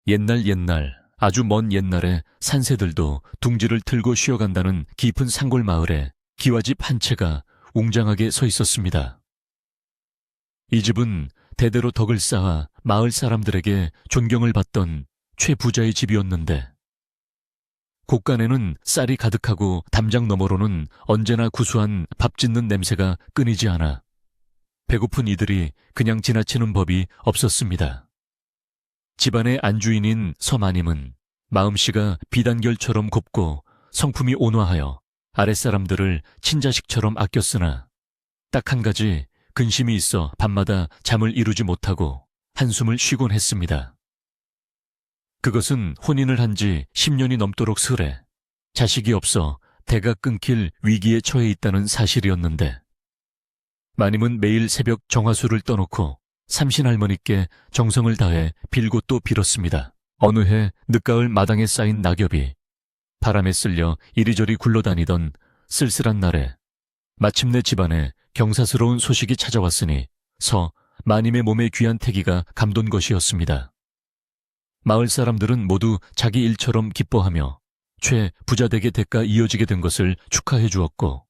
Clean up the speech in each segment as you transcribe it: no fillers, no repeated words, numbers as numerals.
옛날 아주 먼 옛날에 산새들도 둥지를 틀고 쉬어간다는 깊은 산골 마을에 기와집 한 채가 웅장하게 서 있었습니다. 이 집은 대대로 덕을 쌓아 마을 사람들에게 존경을 받던 최부자의 집이었는데, 곳간에는 쌀이 가득하고 담장 너머로는 언제나 구수한 밥 짓는 냄새가 끊이지 않아 배고픈 이들이 그냥 지나치는 법이 없었습니다. 집안의 안주인인 서마님은 마음씨가 비단결처럼 곱고 성품이 온화하여 아랫사람들을 친자식처럼 아꼈으나 딱 한 가지 근심이 있어 밤마다 잠을 이루지 못하고 한숨을 쉬곤 했습니다. 그것은 혼인을 한 지 10년이 넘도록 스레 자식이 없어 대가 끊길 위기에 처해 있다는 사실이었는데, 마님은 매일 새벽 정화수를 떠놓고 삼신할머니께 정성을 다해 빌고 또 빌었습니다. 어느 해 늦가을 마당에 쌓인 낙엽이 바람에 쓸려 이리저리 굴러다니던 쓸쓸한 날에 마침내 집안에 경사스러운 소식이 찾아왔으니 마님의 몸에 귀한 태기가 감돈 것이었습니다. 마을 사람들은 모두 자기 일처럼 기뻐하며 최 부자댁의 대가 이어지게 된 것을 축하해 주었고,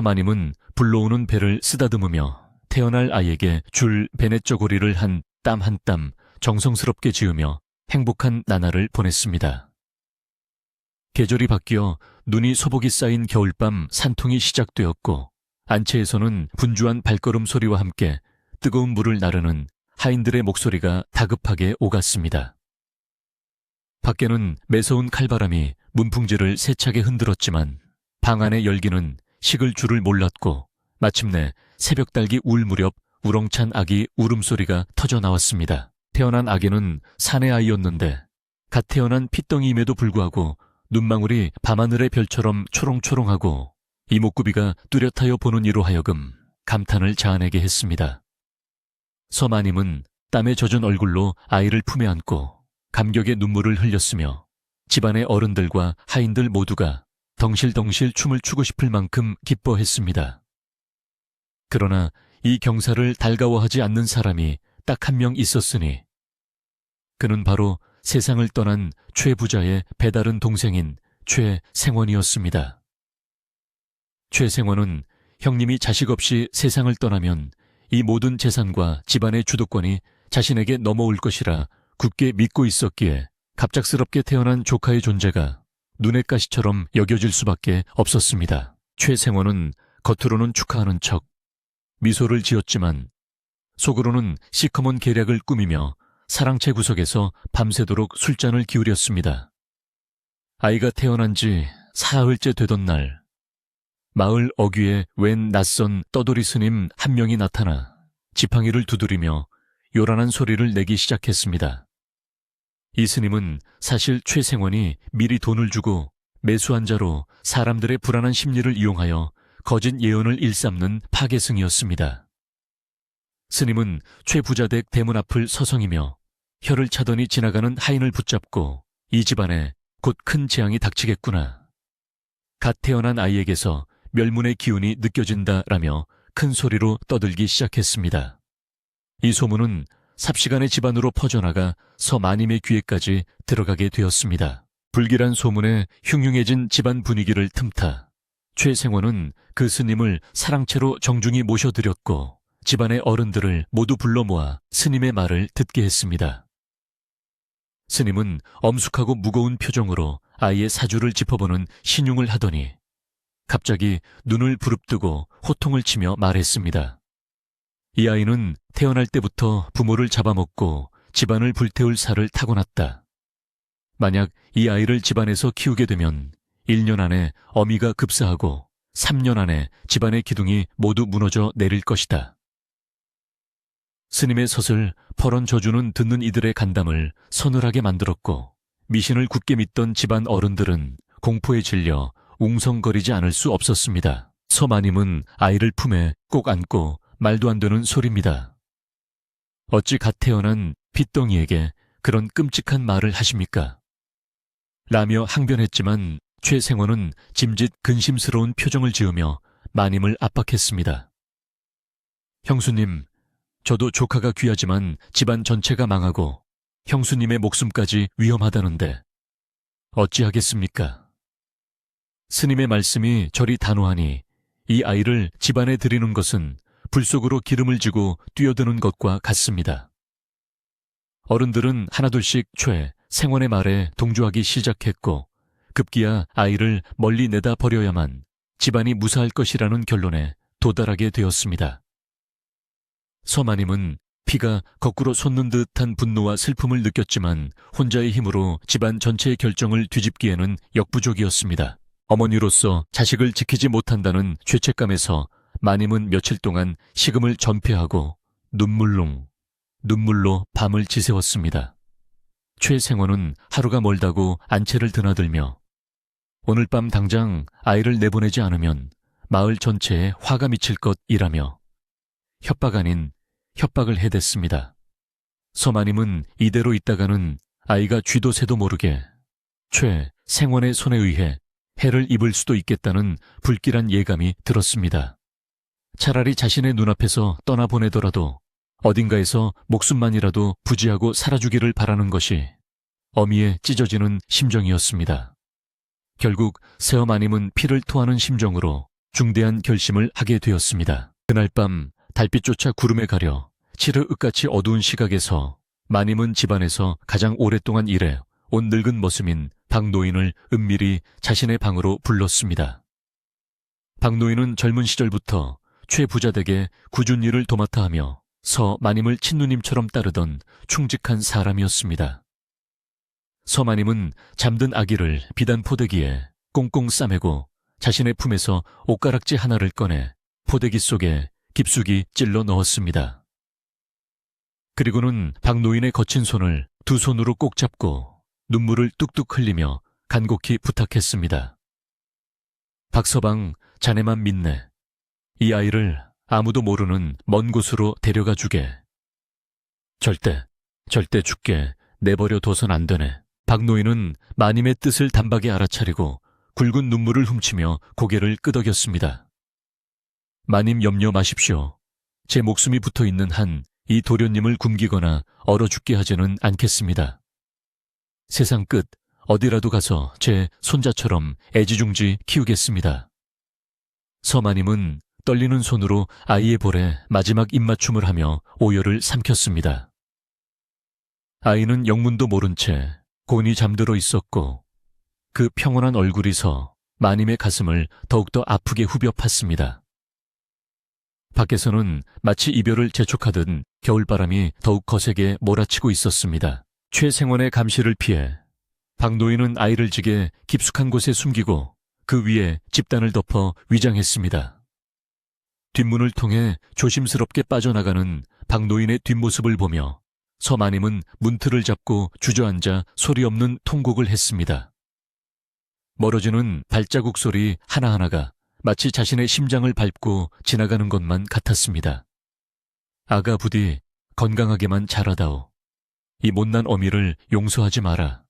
마님은 불러오는 배를 쓰다듬으며 태어날 아이에게 줄 베넷저고리를 한 땀 한 땀 정성스럽게 지으며 행복한 나날을 보냈습니다. 계절이 바뀌어 눈이 소복이 쌓인 겨울밤 산통이 시작되었고, 안채에서는 분주한 발걸음 소리와 함께 뜨거운 물을 나르는 하인들의 목소리가 다급하게 오갔습니다. 밖에는 매서운 칼바람이 문풍지를 세차게 흔들었지만 방 안의 열기는 식을 줄을 몰랐고, 마침내 새벽달기 울 무렵 우렁찬 아기 울음소리가 터져 나왔습니다. 태어난 아기는 사내 아이였는데 갓 태어난 핏덩이임에도 불구하고 눈망울이 밤하늘의 별처럼 초롱초롱하고 이목구비가 뚜렷하여 보는 이로 하여금 감탄을 자아내게 했습니다. 서마님은 땀에 젖은 얼굴로 아이를 품에 안고 감격의 눈물을 흘렸으며 집안의 어른들과 하인들 모두가 덩실덩실 춤을 추고 싶을 만큼 기뻐했습니다. 그러나 이 경사를 달가워하지 않는 사람이 딱 한 명 있었으니 그는 바로 세상을 떠난 최 부자의 배다른 동생인 최생원이었습니다. 최생원은 형님이 자식 없이 세상을 떠나면 이 모든 재산과 집안의 주도권이 자신에게 넘어올 것이라 굳게 믿고 있었기에 갑작스럽게 태어난 조카의 존재가 눈의 가시처럼 여겨질 수밖에 없었습니다. 최생원은 겉으로는 축하하는 척 미소를 지었지만 속으로는 시커먼 계략을 꾸미며 사랑채 구석에서 밤새도록 술잔을 기울였습니다. 아이가 태어난 지 사흘째 되던 날, 마을 어귀에 웬 낯선 떠돌이 스님 한 명이 나타나 지팡이를 두드리며 요란한 소리를 내기 시작했습니다. 이 스님은 사실 최생원이 미리 돈을 주고 매수한 자로 사람들의 불안한 심리를 이용하여 거짓 예언을 일삼는 파괴승이었습니다. 스님은 최 부자댁 대문 앞을 서성이며 혀를 차더니 지나가는 하인을 붙잡고 이 집안에 곧 큰 재앙이 닥치겠구나, 갓 태어난 아이에게서 멸문의 기운이 느껴진다라며 큰 소리로 떠들기 시작했습니다. 이 소문은 삽시간에 집안으로 퍼져나가 서마님의 귀에까지 들어가게 되었습니다. 불길한 소문에 흉흉해진 집안 분위기를 틈타 최생원은 그 스님을 사랑채로 정중히 모셔드렸고 집안의 어른들을 모두 불러 모아 스님의 말을 듣게 했습니다. 스님은 엄숙하고 무거운 표정으로 아이의 사주를 짚어보는 신용을 하더니 갑자기 눈을 부릅뜨고 호통을 치며 말했습니다. 이 아이는 태어날 때부터 부모를 잡아먹고 집안을 불태울 살을 타고났다. 만약 이 아이를 집안에서 키우게 되면 1년 안에 어미가 급사하고 3년 안에 집안의 기둥이 모두 무너져 내릴 것이다. 스님의 서슬 퍼런 저주는 듣는 이들의 간담을 서늘하게 만들었고 미신을 굳게 믿던 집안 어른들은 공포에 질려 웅성거리지 않을 수 없었습니다. 서마님은 아이를 품에 꼭 안고 말도 안 되는 소리입니다. 어찌 갓 태어난 핏덩이에게 그런 끔찍한 말을 하십니까? 라며 항변했지만 최생원은 짐짓 근심스러운 표정을 지으며 마님을 압박했습니다. 형수님, 저도 조카가 귀하지만 집안 전체가 망하고 형수님의 목숨까지 위험하다는데 어찌하겠습니까? 스님의 말씀이 저리 단호하니 이 아이를 집안에 들이는 것은 불 속으로 기름을 지고 뛰어드는 것과 같습니다. 어른들은 하나둘씩 생원의 말에 동조하기 시작했고 급기야 아이를 멀리 내다 버려야만 집안이 무사할 것이라는 결론에 도달하게 되었습니다. 서마님은 피가 거꾸로 솟는 듯한 분노와 슬픔을 느꼈지만 혼자의 힘으로 집안 전체의 결정을 뒤집기에는 역부족이었습니다. 어머니로서 자식을 지키지 못한다는 죄책감에서 마님은 며칠 동안 식음을 전폐하고 눈물로 밤을 지새웠습니다. 최생원은 하루가 멀다고 안채를 드나들며 오늘 밤 당장 아이를 내보내지 않으면 마을 전체에 화가 미칠 것이라며 협박 아닌 협박을 해댔습니다. 서마님은 이대로 있다가는 아이가 쥐도 새도 모르게 최생원의 손에 의해 해를 입을 수도 있겠다는 불길한 예감이 들었습니다. 차라리 자신의 눈앞에서 떠나보내더라도 어딘가에서 목숨만이라도 부지하고 살아주기를 바라는 것이 어미의 찢어지는 심정이었습니다. 결국 새어마님은 피를 토하는 심정으로 중대한 결심을 하게 되었습니다. 그날 밤 달빛조차 구름에 가려 칠흑같이 어두운 시각에서 마님은 집안에서 가장 오랫동안 일해 온 늙은 머슴인 박노인을 은밀히 자신의 방으로 불렀습니다. 박노인은 젊은 시절부터 최부자댁의 굳은 일을 도맡아 하며 서마님을 친누님처럼 따르던 충직한 사람이었습니다. 서마님은 잠든 아기를 비단 포대기에 꽁꽁 싸매고 자신의 품에서 옷가락지 하나를 꺼내 포대기 속에 깊숙이 찔러 넣었습니다. 그리고는 박노인의 거친 손을 두 손으로 꼭 잡고 눈물을 뚝뚝 흘리며 간곡히 부탁했습니다. 박서방, 자네만 믿네. 이 아이를 아무도 모르는 먼 곳으로 데려가 주게. 절대 죽게 내버려 둬선 안 되네. 박노인은 마님의 뜻을 단박에 알아차리고 굵은 눈물을 훔치며 고개를 끄덕였습니다. 마님 염려 마십시오. 제 목숨이 붙어있는 한 이 도련님을 굶기거나 얼어 죽게 하지는 않겠습니다. 세상 끝 어디라도 가서 제 손자처럼 애지중지 키우겠습니다. 서마님은 떨리는 손으로 아이의 볼에 마지막 입맞춤을 하며 오열을 삼켰습니다. 아이는 영문도 모른 채 곤히 잠들어 있었고 그 평온한 얼굴이서 마님의 가슴을 더욱더 아프게 후벼 팠습니다. 밖에서는 마치 이별을 재촉하듯 겨울바람이 더욱 거세게 몰아치고 있었습니다. 최생원의 감시를 피해 박노인은 아이를 지게 깊숙한 곳에 숨기고 그 위에 집단을 덮어 위장했습니다. 뒷문을 통해 조심스럽게 빠져나가는 박노인의 뒷모습을 보며 서마님은 문틀을 잡고 주저앉아 소리 없는 통곡을 했습니다. 멀어지는 발자국 소리 하나하나가 마치 자신의 심장을 밟고 지나가는 것만 같았습니다. 아가 부디 건강하게만 자라다오. 이 못난 어미를 용서하지 마라.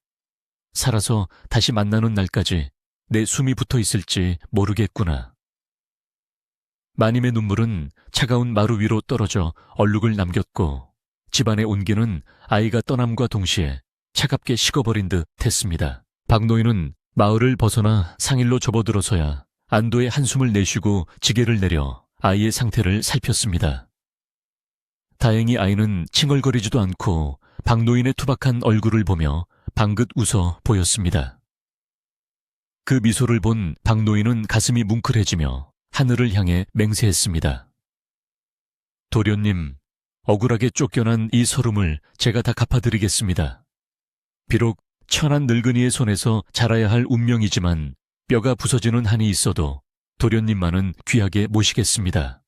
살아서 다시 만나는 날까지 내 숨이 붙어 있을지 모르겠구나. 마님의 눈물은 차가운 마루 위로 떨어져 얼룩을 남겼고 집안의 온기는 아이가 떠남과 동시에 차갑게 식어버린 듯 했습니다. 박노인은 마을을 벗어나 상일로 접어들어서야 안도의 한숨을 내쉬고 지게를 내려 아이의 상태를 살폈습니다. 다행히 아이는 칭얼거리지도 않고 박노인의 투박한 얼굴을 보며 방긋 웃어 보였습니다. 그 미소를 본 박노인은 가슴이 뭉클해지며 하늘을 향해 맹세했습니다. 도련님, 억울하게 쫓겨난 이 서름을 제가 다 갚아드리겠습니다. 비록 천한 늙은이의 손에서 자라야 할 운명이지만 뼈가 부서지는 한이 있어도 도련님만은 귀하게 모시겠습니다.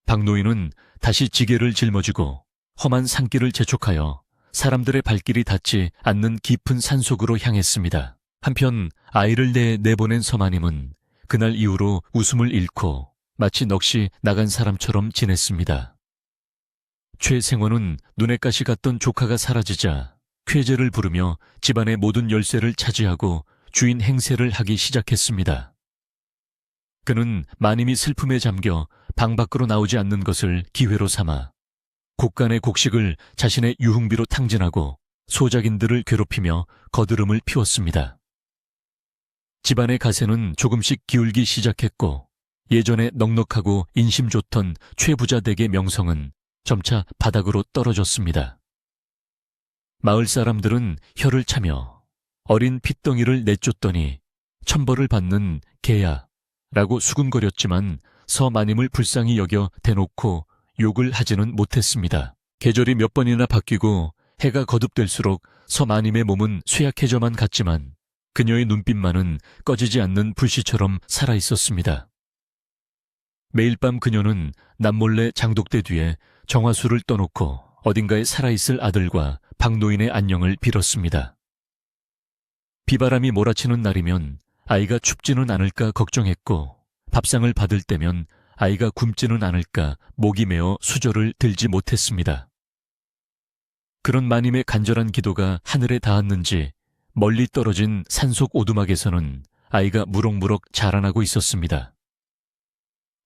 박노인은 다시 지게를 짊어지고 험한 산길을 재촉하여 사람들의 발길이 닿지 않는 깊은 산속으로 향했습니다. 한편 아이를 내보낸 서마님은 그날 이후로 웃음을 잃고 마치 넋이 나간 사람처럼 지냈습니다. 최생원은 눈에 가시 갔던 조카가 사라지자 쾌제를 부르며 집안의 모든 열쇠를 차지하고 주인 행세를 하기 시작했습니다. 그는 마님이 슬픔에 잠겨 방 밖으로 나오지 않는 것을 기회로 삼아 곡간의 곡식을 자신의 유흥비로 탕진하고 소작인들을 괴롭히며 거드름을 피웠습니다. 집안의 가세는 조금씩 기울기 시작했고 예전에 넉넉하고 인심 좋던 최부자 댁의 명성은 점차 바닥으로 떨어졌습니다. 마을 사람들은 혀를 차며 어린 핏덩이를 내쫓더니 천벌을 받는 개야 라고 수군거렸지만 서마님을 불쌍히 여겨 대놓고 욕을 하지는 못했습니다. 계절이 몇 번이나 바뀌고 해가 거듭될수록 서마님의 몸은 쇠약해져만 갔지만 그녀의 눈빛만은 꺼지지 않는 불씨처럼 살아있었습니다. 매일 밤 그녀는 남몰래 장독대 뒤에 정화수를 떠놓고 어딘가에 살아있을 아들과 박노인의 안녕을 빌었습니다. 비바람이 몰아치는 날이면 아이가 춥지는 않을까 걱정했고 밥상을 받을 때면 아이가 굶지는 않을까 목이 메어 수저를 들지 못했습니다. 그런 마님의 간절한 기도가 하늘에 닿았는지 멀리 떨어진 산속 오두막에서는 아이가 무럭무럭 자라나고 있었습니다.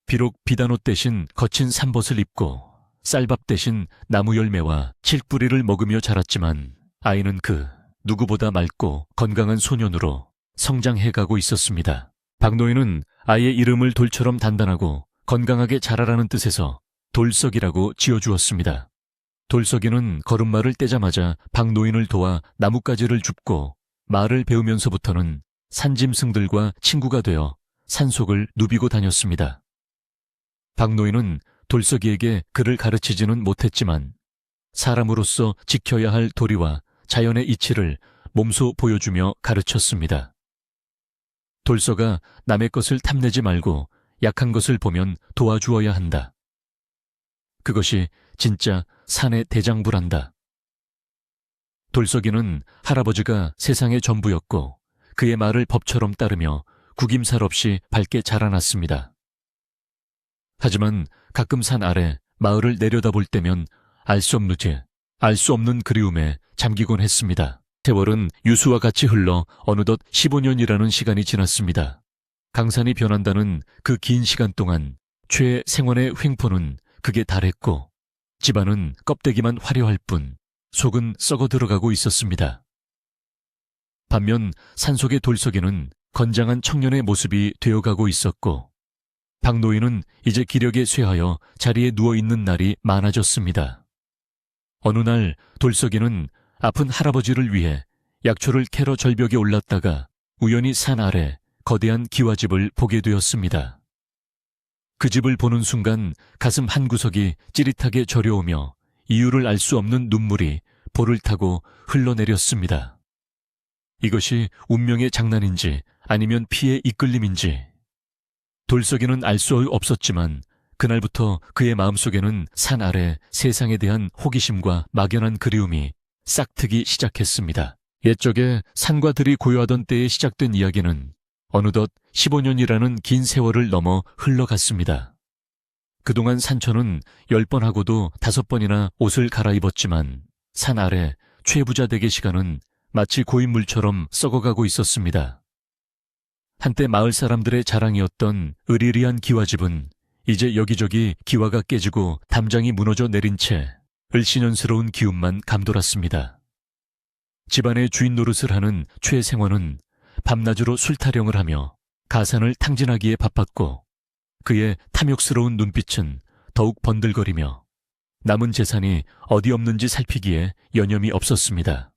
비록 비단옷 대신 거친 삼벗을 입고 쌀밥 대신 나무 열매와 칡뿌리를 먹으며 자랐지만 아이는 그 누구보다 맑고 건강한 소년으로 성장해가고 있었습니다. 박노인은 아이의 이름을 돌처럼 단단하고 건강하게 자라라는 뜻에서 돌석이라고 지어주었습니다. 돌석이는 걸음마를 떼자마자 박노인을 도와 나뭇가지를 줍고 말을 배우면서부터는 산짐승들과 친구가 되어 산속을 누비고 다녔습니다. 박노인은 돌석이에게 글을 가르치지는 못했지만 사람으로서 지켜야 할 도리와 자연의 이치를 몸소 보여주며 가르쳤습니다. 돌석아, 남의 것을 탐내지 말고 약한 것을 보면 도와주어야 한다. 그것이 진짜 산의 대장부란다. 돌석이는 할아버지가 세상의 전부였고 그의 말을 법처럼 따르며 구김살 없이 밝게 자라났습니다. 하지만 가끔 산 아래 마을을 내려다볼 때면 알 수 없는 그리움에 잠기곤 했습니다. 세월은 유수와 같이 흘러 어느덧 15년이라는 시간이 지났습니다. 강산이 변한다는 그 긴 시간 동안 최 생원의 횡포는 극에 달했고 집안은 껍데기만 화려할 뿐 속은 썩어 들어가고 있었습니다. 반면 산속의 돌석이는 건장한 청년의 모습이 되어가고 있었고 박노인은 이제 기력에 쇠하여 자리에 누워있는 날이 많아졌습니다. 어느 날 돌석이는 아픈 할아버지를 위해 약초를 캐러 절벽에 올랐다가 우연히 산 아래 거대한 기와집을 보게 되었습니다. 그 집을 보는 순간 가슴 한 구석이 찌릿하게 저려오며 이유를 알 수 없는 눈물이 볼을 타고 흘러내렸습니다. 이것이 운명의 장난인지 아니면 피의 이끌림인지 돌석이는 알 수 없었지만 그날부터 그의 마음속에는 산 아래 세상에 대한 호기심과 막연한 그리움이 싹트기 시작했습니다. 옛적에 산과 들이 고요하던 때에 시작된 이야기는 어느덧 15년이라는 긴 세월을 넘어 흘러갔습니다. 그동안 산천은 10번 하고도 5번이나 옷을 갈아입었지만 산 아래 최부자 댁의 시간은 마치 고인물처럼 썩어가고 있었습니다. 한때 마을 사람들의 자랑이었던 으리리한 기와집은 이제 여기저기 기와가 깨지고 담장이 무너져 내린 채 을씨년스러운 기운만 감돌았습니다. 집안의 주인 노릇을 하는 최생원은 밤낮으로 술타령을 하며 가산을 탕진하기에 바빴고 그의 탐욕스러운 눈빛은 더욱 번들거리며 남은 재산이 어디 없는지 살피기에 여념이 없었습니다.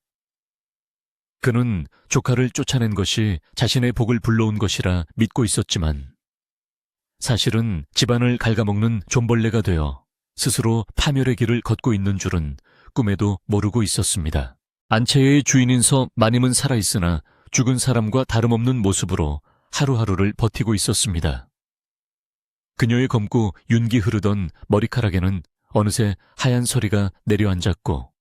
그는 조카를 쫓아낸 것이 자신의 복을 불러온 것이라 믿고 있었지만 사실은 집안을 갉아먹는 존벌레가 되어 스스로 파멸의 길을 걷고 있는 줄은 꿈에도 모르고 있었습니다. 안채의 주인인 서 마님은 살아있으나 죽은 사람과 다름없는 모습으로 하루하루를 버티고 있었습니다. 그녀의 검고 윤기 흐르던 머리카락에는 어느새 하얀 서리가 내려앉았고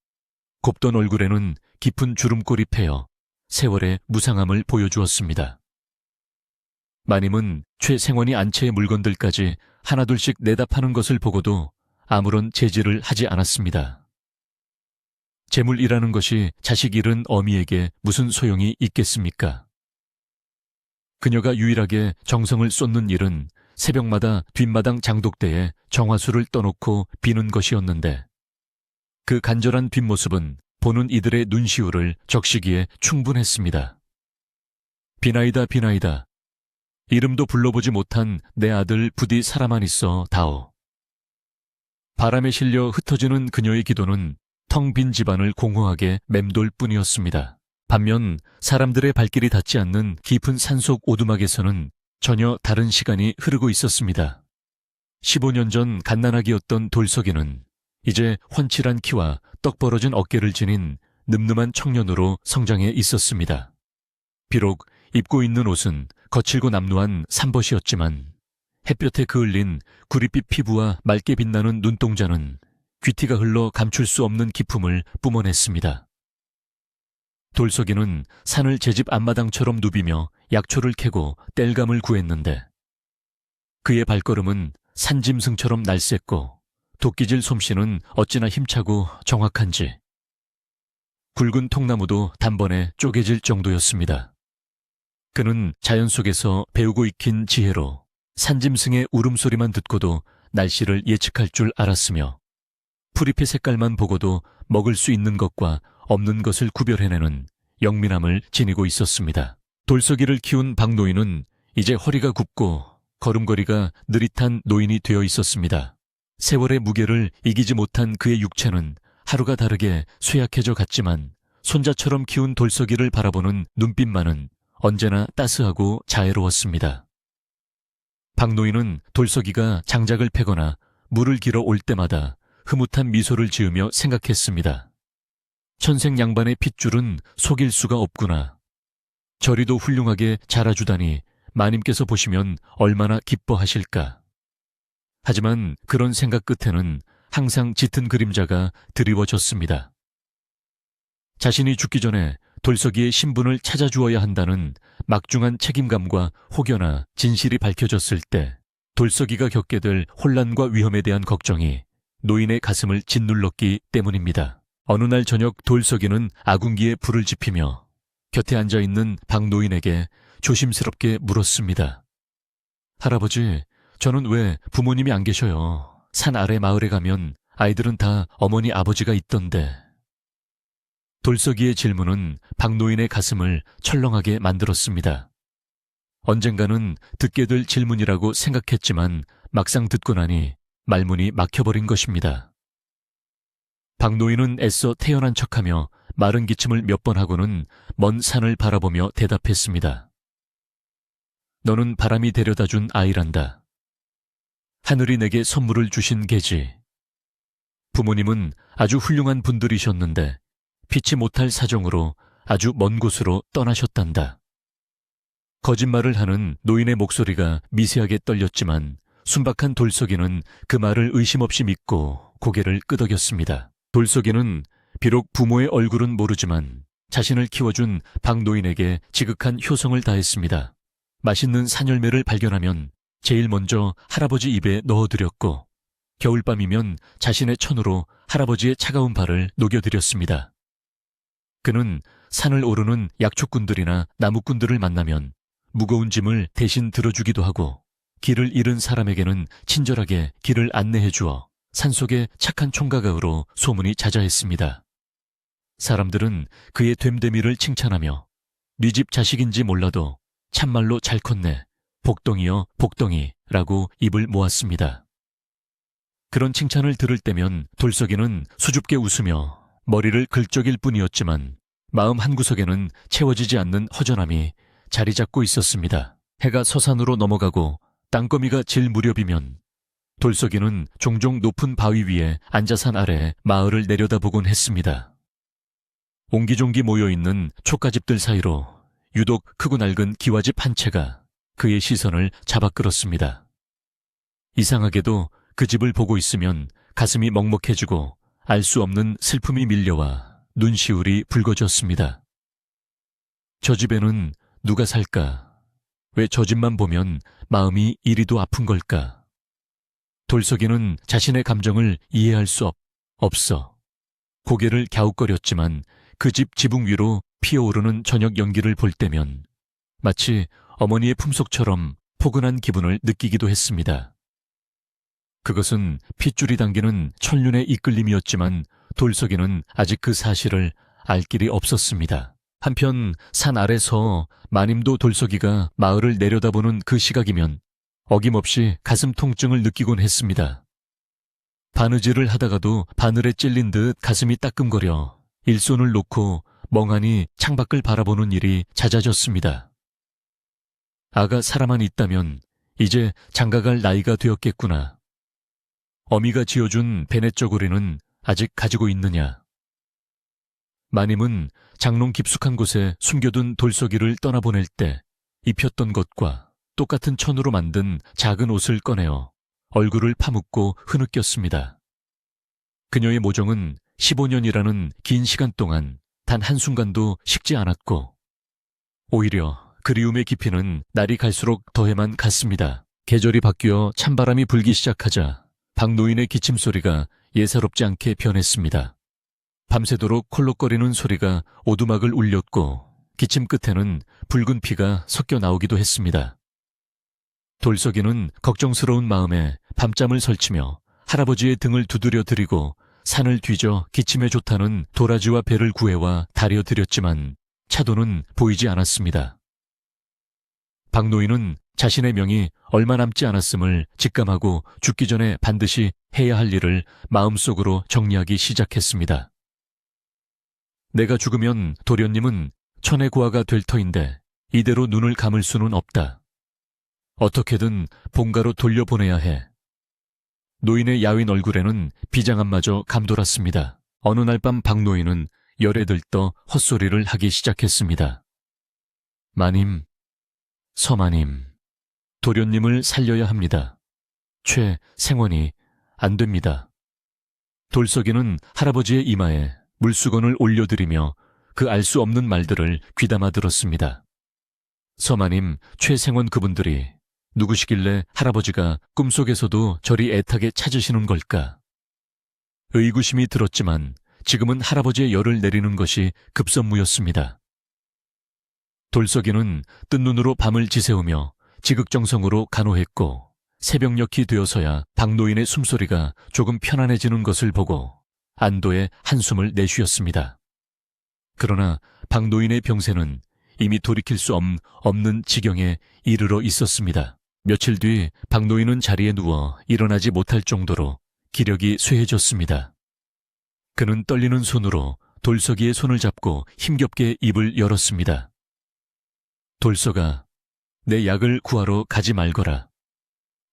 곱던 얼굴에는 깊은 주름골이 패여 세월의 무상함을 보여주었습니다. 마님은 최생원이 안채의 물건들까지 하나둘씩 내다 파는 것을 보고도 아무런 제지를 하지 않았습니다. 재물이라는 것이 자식 잃은 어미에게 무슨 소용이 있겠습니까? 그녀가 유일하게 정성을 쏟는 일은 새벽마다 뒷마당 장독대에 정화수를 떠놓고 비는 것이었는데 그 간절한 뒷모습은 보는 이들의 눈시울을 적시기에 충분했습니다. 비나이다 비나이다. 이름도 불러보지 못한 내 아들 부디 살아만 있어 다오. 바람에 실려 흩어지는 그녀의 기도는 텅 빈 집안을 공허하게 맴돌 뿐이었습니다. 반면 사람들의 발길이 닿지 않는 깊은 산속 오두막에서는 전혀 다른 시간이 흐르고 있었습니다. 15년 전 갓난아기였던 돌석이는 이제 훤칠한 키와 떡 벌어진 어깨를 지닌 늠름한 청년으로 성장해 있었습니다. 비록 입고 있는 옷은 거칠고 남루한 삼벗이었지만 햇볕에 그을린 구릿빛 피부와 맑게 빛나는 눈동자는 귀티가 흘러 감출 수 없는 기품을 뿜어냈습니다. 돌석이는 산을 제 집 앞마당처럼 누비며 약초를 캐고 땔감을 구했는데 그의 발걸음은 산짐승처럼 날쌔고 도끼질 솜씨는 어찌나 힘차고 정확한지 굵은 통나무도 단번에 쪼개질 정도였습니다. 그는 자연 속에서 배우고 익힌 지혜로 산짐승의 울음소리만 듣고도 날씨를 예측할 줄 알았으며 풀잎의 색깔만 보고도 먹을 수 있는 것과 없는 것을 구별해내는 영민함을 지니고 있었습니다. 돌석이를 키운 박노인은 이제 허리가 굽고 걸음걸이가 느릿한 노인이 되어 있었습니다. 세월의 무게를 이기지 못한 그의 육체는 하루가 다르게 쇠약해져 갔지만 손자처럼 키운 돌석이를 바라보는 눈빛만은 언제나 따스하고 자애로웠습니다. 박노인은 돌석이가 장작을 패거나 물을 길어 올 때마다 흐뭇한 미소를 지으며 생각했습니다. 천생양반의 핏줄은 속일 수가 없구나. 저리도 훌륭하게 자라주다니 마님께서 보시면 얼마나 기뻐하실까. 하지만 그런 생각 끝에는 항상 짙은 그림자가 드리워졌습니다. 자신이 죽기 전에 돌석이의 신분을 찾아주어야 한다는 막중한 책임감과 혹여나 진실이 밝혀졌을 때 돌석이가 겪게 될 혼란과 위험에 대한 걱정이 노인의 가슴을 짓눌렀기 때문입니다. 어느 날 저녁 돌석이는 아궁기에 불을 지피며 곁에 앉아있는 박노인에게 조심스럽게 물었습니다. 할아버지, 저는 왜 부모님이 안 계셔요? 산 아래 마을에 가면 아이들은 다 어머니 아버지가 있던데. 돌석이의 질문은 박노인의 가슴을 철렁하게 만들었습니다. 언젠가는 듣게 될 질문이라고 생각했지만 막상 듣고 나니 말문이 막혀버린 것입니다. 박노인은 애써 태연한 척하며 마른 기침을 몇 번 하고는 먼 산을 바라보며 대답했습니다. 너는 바람이 데려다준 아이란다. 하늘이 내게 선물을 주신 개지. 부모님은 아주 훌륭한 분들이셨는데 피치 못할 사정으로 아주 먼 곳으로 떠나셨단다. 거짓말을 하는 노인의 목소리가 미세하게 떨렸지만 순박한 돌석이는 그 말을 의심 없이 믿고 고개를 끄덕였습니다. 돌석이는 비록 부모의 얼굴은 모르지만 자신을 키워준 박노인에게 지극한 효성을 다했습니다. 맛있는 산열매를 발견하면 제일 먼저 할아버지 입에 넣어드렸고 겨울밤이면 자신의 천으로 할아버지의 차가운 발을 녹여드렸습니다. 그는 산을 오르는 약초꾼들이나 나무꾼들을 만나면 무거운 짐을 대신 들어주기도 하고 길을 잃은 사람에게는 친절하게 길을 안내해 주어 산속의 착한 총각으로 소문이 자자했습니다. 사람들은 그의 됨됨이를 칭찬하며 네 집 자식인지 몰라도 참말로 잘 컸네. 복덩이여 복덩이라고 입을 모았습니다. 그런 칭찬을 들을 때면 돌석이는 수줍게 웃으며 머리를 긁적일 뿐이었지만 마음 한구석에는 채워지지 않는 허전함이 자리 잡고 있었습니다. 해가 서산으로 넘어가고 땅거미가 질 무렵이면 돌석이는 종종 높은 바위 위에 앉아 산 아래 마을을 내려다보곤 했습니다. 옹기종기 모여있는 촉가집들 사이로 유독 크고 낡은 기와집 한 채가 그의 시선을 잡아끌었습니다. 이상하게도 그 집을 보고 있으면 가슴이 먹먹해지고 알 수 없는 슬픔이 밀려와 눈시울이 붉어졌습니다. 저 집에는 누가 살까? 왜 저 집만 보면 마음이 이리도 아픈 걸까? 돌석이는 자신의 감정을 이해할 수 없어. 고개를 갸웃거렸지만 그 집 지붕 위로 피어오르는 저녁 연기를 볼 때면 마치 어머니의 품속처럼 포근한 기분을 느끼기도 했습니다. 그것은 핏줄이 당기는 천륜의 이끌림이었지만 돌석이는 아직 그 사실을 알 길이 없었습니다. 한편 산 아래서 마님도 돌석이가 마을을 내려다보는 그 시각이면 어김없이 가슴 통증을 느끼곤 했습니다. 바느질을 하다가도 바늘에 찔린 듯 가슴이 따끔거려 일손을 놓고 멍하니 창밖을 바라보는 일이 잦아졌습니다. 아가 살아만 있다면 이제 장가갈 나이가 되었겠구나. 어미가 지어준 베넷저고리는 아직 가지고 있느냐. 마님은 장롱 깊숙한 곳에 숨겨둔 돌석이를 떠나보낼 때 입혔던 것과 똑같은 천으로 만든 작은 옷을 꺼내어 얼굴을 파묻고 흐느꼈습니다. 그녀의 모정은 15년이라는 긴 시간 동안 단 한순간도 식지 않았고 오히려 그리움의 깊이는 날이 갈수록 더해만 갔습니다. 계절이 바뀌어 찬바람이 불기 시작하자 박노인의 기침소리가 예사롭지 않게 변했습니다. 밤새도록 콜록거리는 소리가 오두막을 울렸고 기침 끝에는 붉은 피가 섞여 나오기도 했습니다. 돌석이는 걱정스러운 마음에 밤잠을 설치며 할아버지의 등을 두드려 드리고 산을 뒤져 기침에 좋다는 도라지와 배를 구해와 다려 드렸지만 차도는 보이지 않았습니다. 박노인은 자신의 명이 얼마 남지 않았음을 직감하고 죽기 전에 반드시 해야 할 일을 마음속으로 정리하기 시작했습니다. 내가 죽으면 도련님은 천의 고아가 될 터인데 이대로 눈을 감을 수는 없다. 어떻게든 본가로 돌려보내야 해. 노인의 야윈 얼굴에는 비장함마저 감돌았습니다. 어느 날 밤 박노인은 열에 들떠 헛소리를 하기 시작했습니다. 마님, 서마님, 도련님을 살려야 합니다. 최생원이 안 됩니다. 돌석이는 할아버지의 이마에 물수건을 올려드리며 그 알 수 없는 말들을 귀담아 들었습니다. 서마님, 최생원 그분들이 누구시길래 할아버지가 꿈속에서도 저리 애타게 찾으시는 걸까? 의구심이 들었지만 지금은 할아버지의 열을 내리는 것이 급선무였습니다. 돌석이는 뜬 눈으로 밤을 지새우며 지극정성으로 간호했고 새벽녘이 되어서야 박노인의 숨소리가 조금 편안해지는 것을 보고 안도의 한숨을 내쉬었습니다. 그러나 박노인의 병세는 이미 돌이킬 수 없는 지경에 이르러 있었습니다. 며칠 뒤 박노인은 자리에 누워 일어나지 못할 정도로 기력이 쇠해졌습니다. 그는 떨리는 손으로 돌석이의 손을 잡고 힘겹게 입을 열었습니다. 돌석아, 내 약을 구하러 가지 말거라.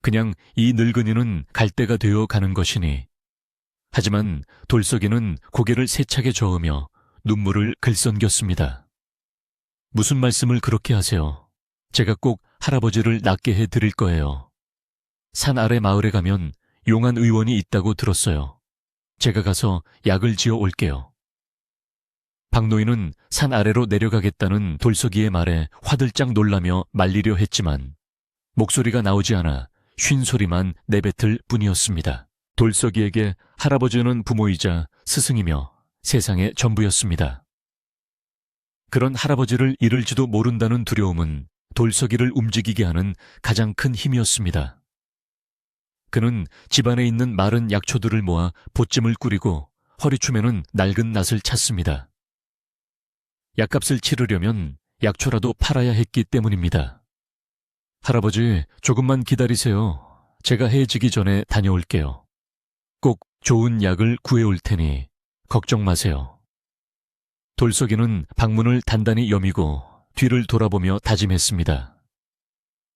그냥 이 늙은이는 갈 때가 되어 가는 것이니. 하지만 돌석이는 고개를 세차게 저으며 눈물을 글썽겼습니다. 무슨 말씀을 그렇게 하세요? 제가 꼭 할아버지를 낫게 해드릴 거예요. 산 아래 마을에 가면 용한 의원이 있다고 들었어요. 제가 가서 약을 지어 올게요. 박노인은 산 아래로 내려가겠다는 돌석이의 말에 화들짝 놀라며 말리려 했지만 목소리가 나오지 않아 쉰 소리만 내뱉을 뿐이었습니다. 돌석이에게 할아버지는 부모이자 스승이며 세상의 전부였습니다. 그런 할아버지를 잃을지도 모른다는 두려움은 돌석이를 움직이게 하는 가장 큰 힘이었습니다. 그는 집안에 있는 마른 약초들을 모아 보찜을 꾸리고 허리춤에는 낡은 낫을 찼습니다. 약값을 치르려면 약초라도 팔아야 했기 때문입니다. 할아버지, 조금만 기다리세요. 제가 해지기 전에 다녀올게요. 꼭 좋은 약을 구해올 테니 걱정 마세요. 돌석이는 방문을 단단히 여미고 뒤를 돌아보며 다짐했습니다.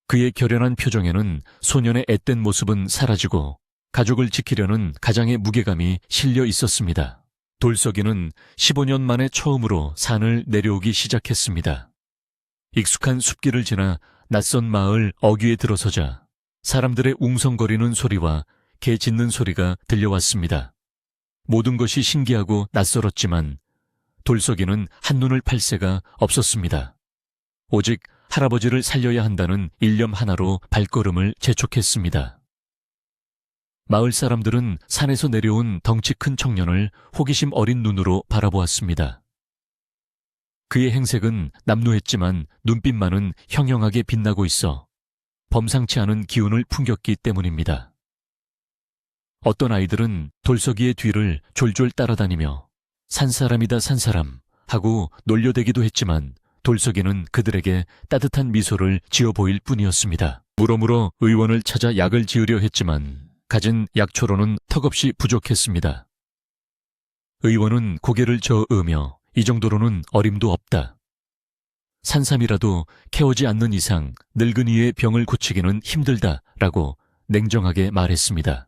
그의 결연한 표정에는 소년의 앳된 모습은 사라지고 가족을 지키려는 가장의 무게감이 실려 있었습니다. 돌석이는 15년 만에 처음으로 산을 내려오기 시작했습니다. 익숙한 숲길을 지나 낯선 마을 어귀에 들어서자 사람들의 웅성거리는 소리와 개 짖는 소리가 들려왔습니다. 모든 것이 신기하고 낯설었지만 돌석이는 한눈을 팔 새가 없었습니다. 오직 할아버지를 살려야 한다는 일념 하나로 발걸음을 재촉했습니다. 마을 사람들은 산에서 내려온 덩치 큰 청년을 호기심 어린 눈으로 바라보았습니다. 그의 행색은 남루했지만 눈빛만은 형형하게 빛나고 있어 범상치 않은 기운을 풍겼기 때문입니다. 어떤 아이들은 돌석이의 뒤를 졸졸 따라다니며 산사람이다 산사람 하고 놀려대기도 했지만 돌석이는 그들에게 따뜻한 미소를 지어 보일 뿐이었습니다. 물어물어 의원을 찾아 약을 지으려 했지만 가진 약초로는 턱없이 부족했습니다. 의원은 고개를 저으며 이 정도로는 어림도 없다. 산삼이라도 캐오지 않는 이상 늙은이의 병을 고치기는 힘들다라고 냉정하게 말했습니다.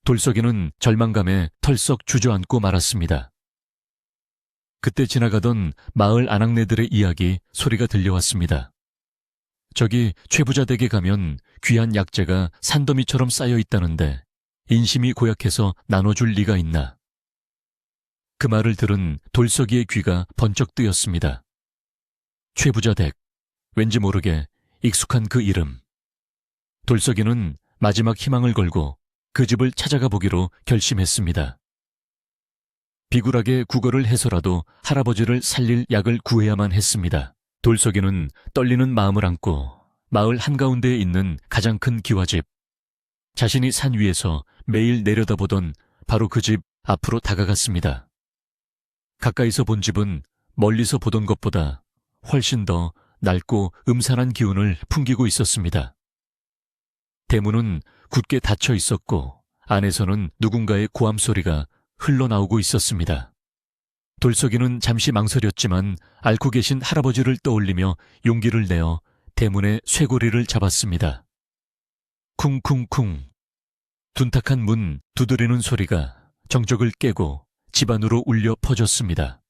돌석이는 절망감에 털썩 주저앉고 말았습니다. 그때 지나가던 마을 아낙네들의 이야기 소리가 들려왔습니다. 저기 최부자 댁에 가면 귀한 약재가 산더미처럼 쌓여 있다는데 인심이 고약해서 나눠줄 리가 있나. 그 말을 들은 돌석이의 귀가 번쩍 뜨였습니다. 최부자 댁, 왠지 모르게 익숙한 그 이름. 돌석이는 마지막 희망을 걸고 그 집을 찾아가 보기로 결심했습니다. 비굴하게 국어를 해서라도 할아버지를 살릴 약을 구해야만 했습니다. 돌석이는 떨리는 마음을 안고 마을 한가운데에 있는 가장 큰 기와집, 자신이 산 위에서 매일 내려다보던 바로 그 집 앞으로 다가갔습니다. 가까이서 본 집은 멀리서 보던 것보다 훨씬 더 낡고 음산한 기운을 풍기고 있었습니다. 대문은 굳게 닫혀 있었고 안에서는 누군가의 고함 소리가 흘러나오고 있었습니다. 돌석이는 잠시 망설였지만 앓고 계신 할아버지를 떠올리며 용기를 내어 대문의 쇠고리를 잡았습니다. 쿵쿵쿵. 둔탁한 문 두드리는 소리가 정적을 깨고 집 안으로 울려 퍼졌습니다.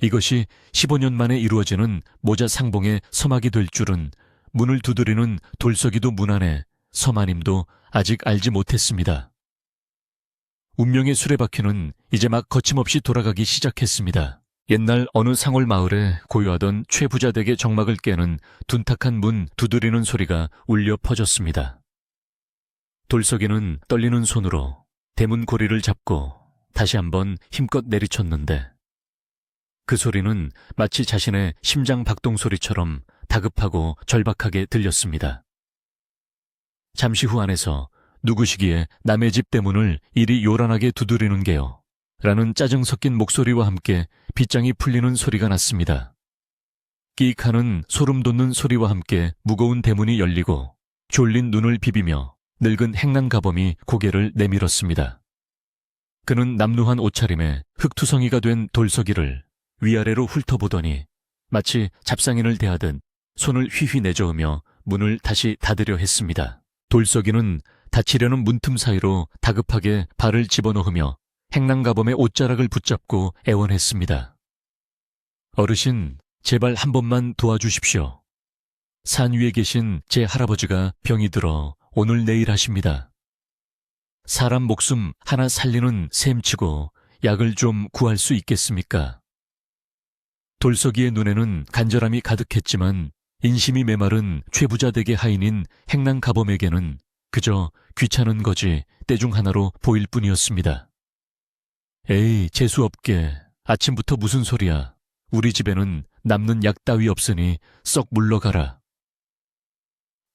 이것이 15년 만에 이루어지는 모자 상봉의 서막이 될 줄은 문을 두드리는 돌석이도 문 안에 서마님도 아직 알지 못했습니다. 운명의 수레바퀴는 이제 막 거침없이 돌아가기 시작했습니다. 옛날 어느 상월 마을에 고요하던 최부자 댁의 정막을 깨는 둔탁한 문 두드리는 소리가 울려 퍼졌습니다. 돌석이는 떨리는 손으로 대문 고리를 잡고 다시 한번 힘껏 내리쳤는데 그 소리는 마치 자신의 심장 박동 소리처럼 다급하고 절박하게 들렸습니다. 잠시 후 안에서 누구시기에 남의 집 대문을 이리 요란하게 두드리는 게요? 라는 짜증 섞인 목소리와 함께 빗장이 풀리는 소리가 났습니다. 끼익하는 소름 돋는 소리와 함께 무거운 대문이 열리고 졸린 눈을 비비며 늙은 행랑가범이 고개를 내밀었습니다. 그는 남루한 옷차림에 흙투성이가 된 돌석이를 위아래로 훑어보더니 마치 잡상인을 대하듯 손을 휘휘 내저으며 문을 다시 닫으려 했습니다. 돌석이는 닫히려는 문틈 사이로 다급하게 발을 집어넣으며 행랑가범의 옷자락을 붙잡고 애원했습니다. 어르신, 제발 한 번만 도와주십시오. 산 위에 계신 제 할아버지가 병이 들어 오늘 내일 하십니다. 사람 목숨 하나 살리는 셈치고 약을 좀 구할 수 있겠습니까? 돌석이의 눈에는 간절함이 가득했지만 인심이 메마른 최부자 댁의 하인인 행랑가범에게는 그저 귀찮은 거지 때중 하나로 보일 뿐이었습니다. 에이, 재수없게 아침부터 무슨 소리야. 우리 집에는 남는 약 따위 없으니 썩 물러가라.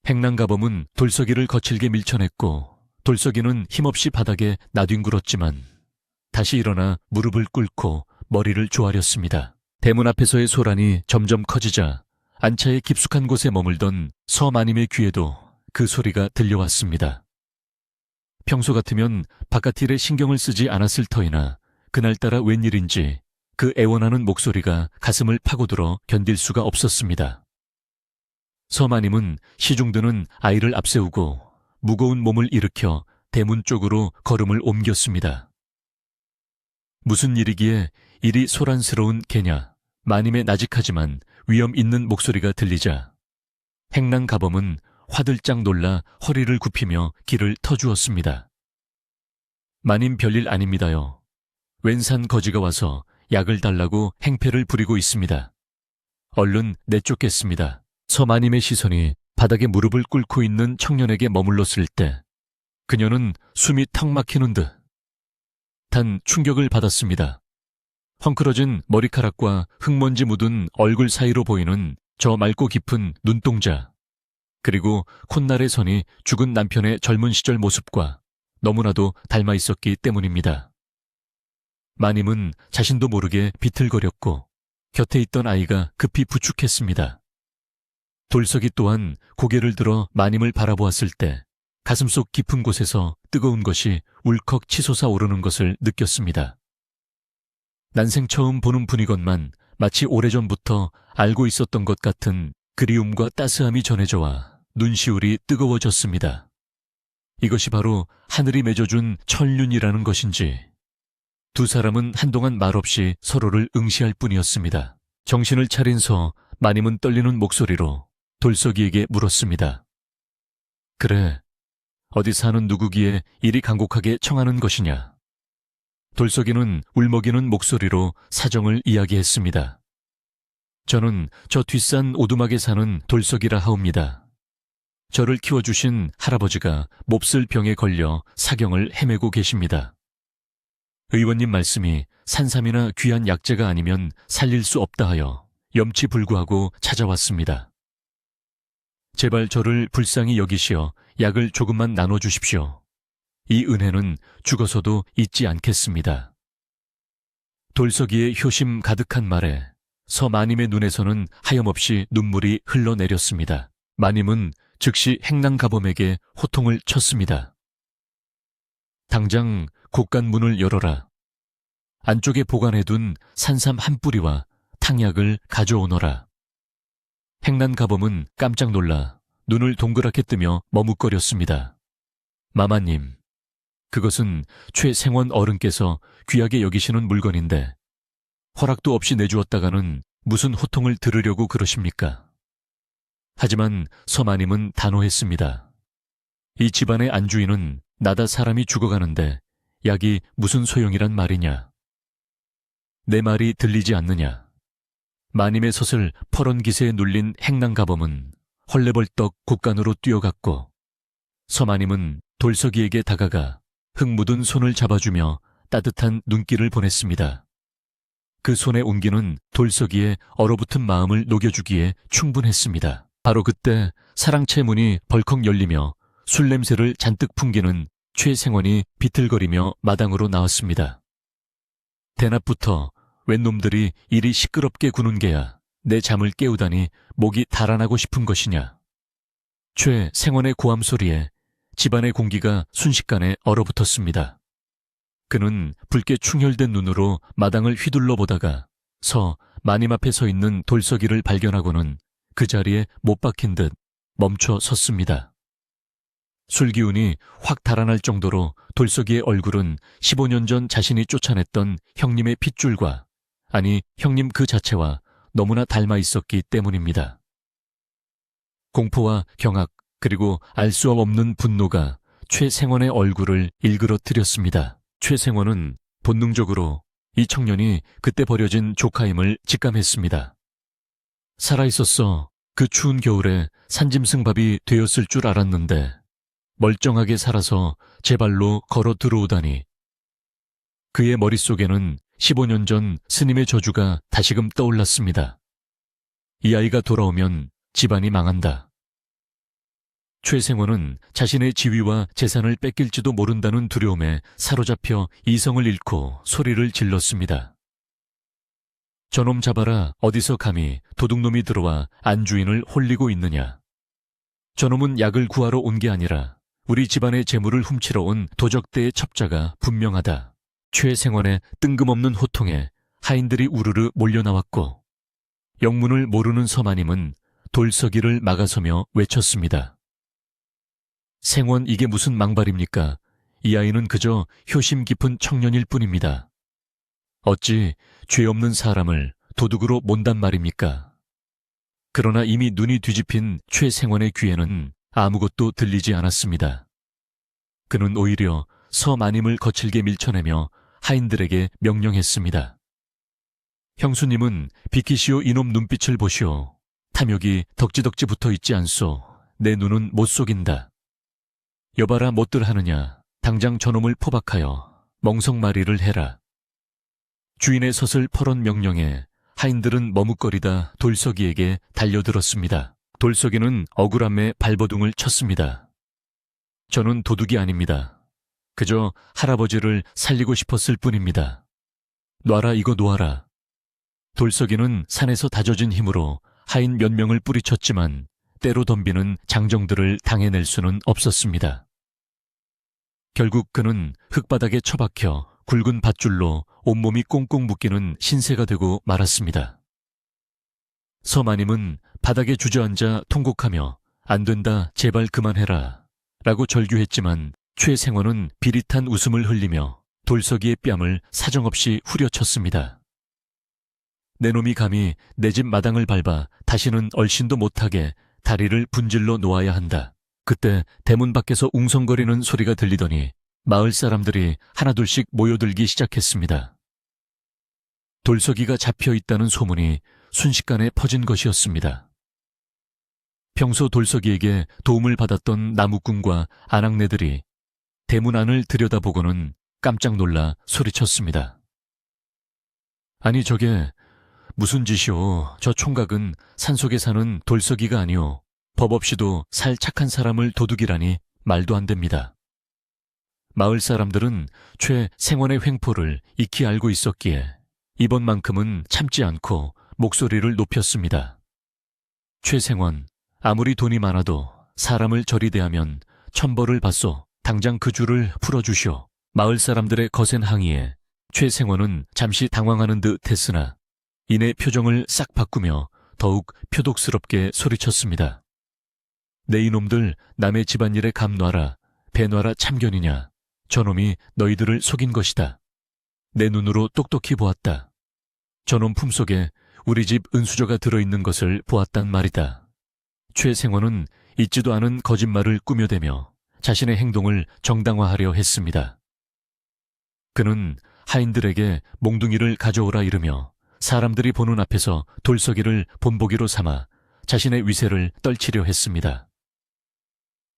행랑가범은 돌석이를 거칠게 밀쳐냈고 돌석이는 힘없이 바닥에 나뒹굴었지만 다시 일어나 무릎을 꿇고 머리를 조아렸습니다. 대문 앞에서의 소란이 점점 커지자 안차의 깊숙한 곳에 머물던 서마님의 귀에도 그 소리가 들려왔습니다. 평소 같으면 바깥 일에 신경을 쓰지 않았을 터이나 그날따라 웬일인지 그 애원하는 목소리가 가슴을 파고들어 견딜 수가 없었습니다. 서마님은 시중드는 아이를 앞세우고 무거운 몸을 일으켜 대문 쪽으로 걸음을 옮겼습니다. 무슨 일이기에 이리 소란스러운 개냐? 마님의 나직하지만 위험 있는 목소리가 들리자 행랑가범은 화들짝 놀라 허리를 굽히며 길을 터주었습니다. 마님 별일 아닙니다요. 웬산 거지가 와서 약을 달라고 행패를 부리고 있습니다. 얼른 내쫓겠습니다. 서마님의 시선이 바닥에 무릎을 꿇고 있는 청년에게 머물렀을 때 그녀는 숨이 턱 막히는 듯 단 충격을 받았습니다. 헝클어진 머리카락과 흙먼지 묻은 얼굴 사이로 보이는 저 맑고 깊은 눈동자, 그리고 콧날에 선이 죽은 남편의 젊은 시절 모습과 너무나도 닮아 있었기 때문입니다. 마님은 자신도 모르게 비틀거렸고 곁에 있던 아이가 급히 부축했습니다. 돌석이 또한 고개를 들어 마님을 바라보았을 때 가슴속 깊은 곳에서 뜨거운 것이 울컥 치솟아 오르는 것을 느꼈습니다. 난생 처음 보는 분이건만 마치 오래전부터 알고 있었던 것 같은 그리움과 따스함이 전해져와 눈시울이 뜨거워졌습니다. 이것이 바로 하늘이 맺어준 천륜이라는 것인지. 두 사람은 한동안 말없이 서로를 응시할 뿐이었습니다. 정신을 차린 서 마님은 떨리는 목소리로 돌석이에게 물었습니다. 그래, 어디 사는 누구기에 이리 간곡하게 청하는 것이냐? 돌석이는 울먹이는 목소리로 사정을 이야기했습니다. 저는 저 뒷산 오두막에 사는 돌석이라 하옵니다. 저를 키워주신 할아버지가 몹쓸 병에 걸려 사경을 헤매고 계십니다. 의원님 말씀이 산삼이나 귀한 약재가 아니면 살릴 수 없다 하여 염치불구하고 찾아왔습니다. 제발 저를 불쌍히 여기시어 약을 조금만 나눠주십시오. 이 은혜는 죽어서도 잊지 않겠습니다. 돌석이의 효심 가득한 말에 서 마님의 눈에서는 하염없이 눈물이 흘러내렸습니다. 마님은 즉시 행랑가범에게 호통을 쳤습니다. 당장 곳간 문을 열어라. 안쪽에 보관해둔 산삼 한 뿌리와 탕약을 가져오너라. 행랑가범은 깜짝 놀라 눈을 동그랗게 뜨며 머뭇거렸습니다. 마마님, 그것은 최생원 어른께서 귀하게 여기시는 물건인데 허락도 없이 내주었다가는 무슨 호통을 들으려고 그러십니까? 하지만 서마님은 단호했습니다. 이 집안의 안주인은 나다 사람이 죽어가는데 약이 무슨 소용이란 말이냐? 내 말이 들리지 않느냐? 마님의 솥을 퍼런 기세에 눌린 행랑가범은 헐레벌떡 곳간으로 뛰어갔고 서마님은 돌석이에게 다가가 흙 묻은 손을 잡아주며 따뜻한 눈길을 보냈습니다. 그 손의 온기는 돌석이의 얼어붙은 마음을 녹여주기에 충분했습니다. 바로 그때 사랑채 문이 벌컥 열리며 술 냄새를 잔뜩 풍기는 최생원이 비틀거리며 마당으로 나왔습니다. 대낮부터 웬 놈들이 이리 시끄럽게 구는 게야 내 잠을 깨우다니 목이 달아나고 싶은 것이냐. 최생원의 고함 소리에 집안의 공기가 순식간에 얼어붙었습니다. 그는 붉게 충혈된 눈으로 마당을 휘둘러 보다가 서 마님 앞에 서 있는 돌석이를 발견하고는 그 자리에 못 박힌 듯 멈춰 섰습니다. 술기운이 확 달아날 정도로 돌석이의 얼굴은 15년 전 자신이 쫓아냈던 형님의 핏줄과, 아니 형님 그 자체와 너무나 닮아 있었기 때문입니다. 공포와 경악 그리고 알 수 없는 분노가 최생원의 얼굴을 일그러뜨렸습니다. 최생원은 본능적으로 이 청년이 그때 버려진 조카임을 직감했습니다. 살아있었어 그 추운 겨울에 산짐승밥이 되었을 줄 알았는데 멀쩡하게 살아서 제 발로 걸어 들어오다니. 그의 머릿속에는 15년 전 스님의 저주가 다시금 떠올랐습니다. 이 아이가 돌아오면 집안이 망한다. 최생원은 자신의 지위와 재산을 뺏길지도 모른다는 두려움에 사로잡혀 이성을 잃고 소리를 질렀습니다. 저놈 잡아라. 어디서 감히 도둑놈이 들어와 안주인을 홀리고 있느냐. 저놈은 약을 구하러 온 게 아니라 우리 집안의 재물을 훔치러 온 도적대의 첩자가 분명하다. 최생원의 뜬금없는 호통에 하인들이 우르르 몰려나왔고 영문을 모르는 서마님은 돌서기를 막아서며 외쳤습니다. 생원, 이게 무슨 망발입니까? 이 아이는 그저 효심 깊은 청년일 뿐입니다. 어찌 죄 없는 사람을 도둑으로 몬단 말입니까? 그러나 이미 눈이 뒤집힌 최생원의 귀에는 아무것도 들리지 않았습니다. 그는 오히려 서마님을 거칠게 밀쳐내며 하인들에게 명령했습니다. 형수님은 비키시오. 이놈 눈빛을 보시오. 탐욕이 덕지덕지 붙어 있지 않소. 내 눈은 못 속인다. 여봐라 못들 하느냐. 당장 저놈을 포박하여 멍석마리를 해라. 주인의 솥을 퍼런 명령에 하인들은 머뭇거리다 돌석이에게 달려들었습니다. 돌석이는 억울함에 발버둥을 쳤습니다. 저는 도둑이 아닙니다. 그저 할아버지를 살리고 싶었을 뿐입니다. 놔라 이거 놓아라. 돌석이는 산에서 다져진 힘으로 하인 몇 명을 뿌리쳤지만 때로 덤비는 장정들을 당해낼 수는 없었습니다. 결국 그는 흙바닥에 처박혀 굵은 밧줄로 온몸이 꽁꽁 묶이는 신세가 되고 말았습니다. 서마님은 바닥에 주저앉아 통곡하며 안 된다 제발 그만해라 라고 절규했지만 최생원은 비릿한 웃음을 흘리며 돌석이의 뺨을 사정없이 후려쳤습니다. 내 놈이 감히 내 집 마당을 밟아 다시는 얼씬도 못하게 다리를 분질러 놓아야 한다. 그때 대문 밖에서 웅성거리는 소리가 들리더니 마을 사람들이 하나둘씩 모여들기 시작했습니다. 돌석이가 잡혀 있다는 소문이 순식간에 퍼진 것이었습니다. 평소 돌석이에게 도움을 받았던 나무꾼과 아낙네들이 대문 안을 들여다보고는 깜짝 놀라 소리쳤습니다. 아니 저게 무슨 짓이오. 저 총각은 산속에 사는 돌석이가 아니오. 법 없이도 살 착한 사람을 도둑이라니 말도 안 됩니다. 마을 사람들은 최생원의 횡포를 익히 알고 있었기에 이번만큼은 참지 않고 목소리를 높였습니다. 최생원, 아무리 돈이 많아도 사람을 저리 대하면 천벌을 받소. 당장 그 줄을 풀어주시오. 마을 사람들의 거센 항의에 최생원은 잠시 당황하는 듯 했으나 이내 표정을 싹 바꾸며 더욱 표독스럽게 소리쳤습니다. 내 이놈들 남의 집안일에 감 놔라. 배 놔라 참견이냐. 저놈이 너희들을 속인 것이다. 내 눈으로 똑똑히 보았다. 저놈 품속에 우리 집 은수저가 들어있는 것을 보았단 말이다. 최생원은 있지도 않은 거짓말을 꾸며대며 자신의 행동을 정당화하려 했습니다. 그는 하인들에게 몽둥이를 가져오라 이르며 사람들이 보는 앞에서 돌석이를 본보기로 삼아 자신의 위세를 떨치려 했습니다.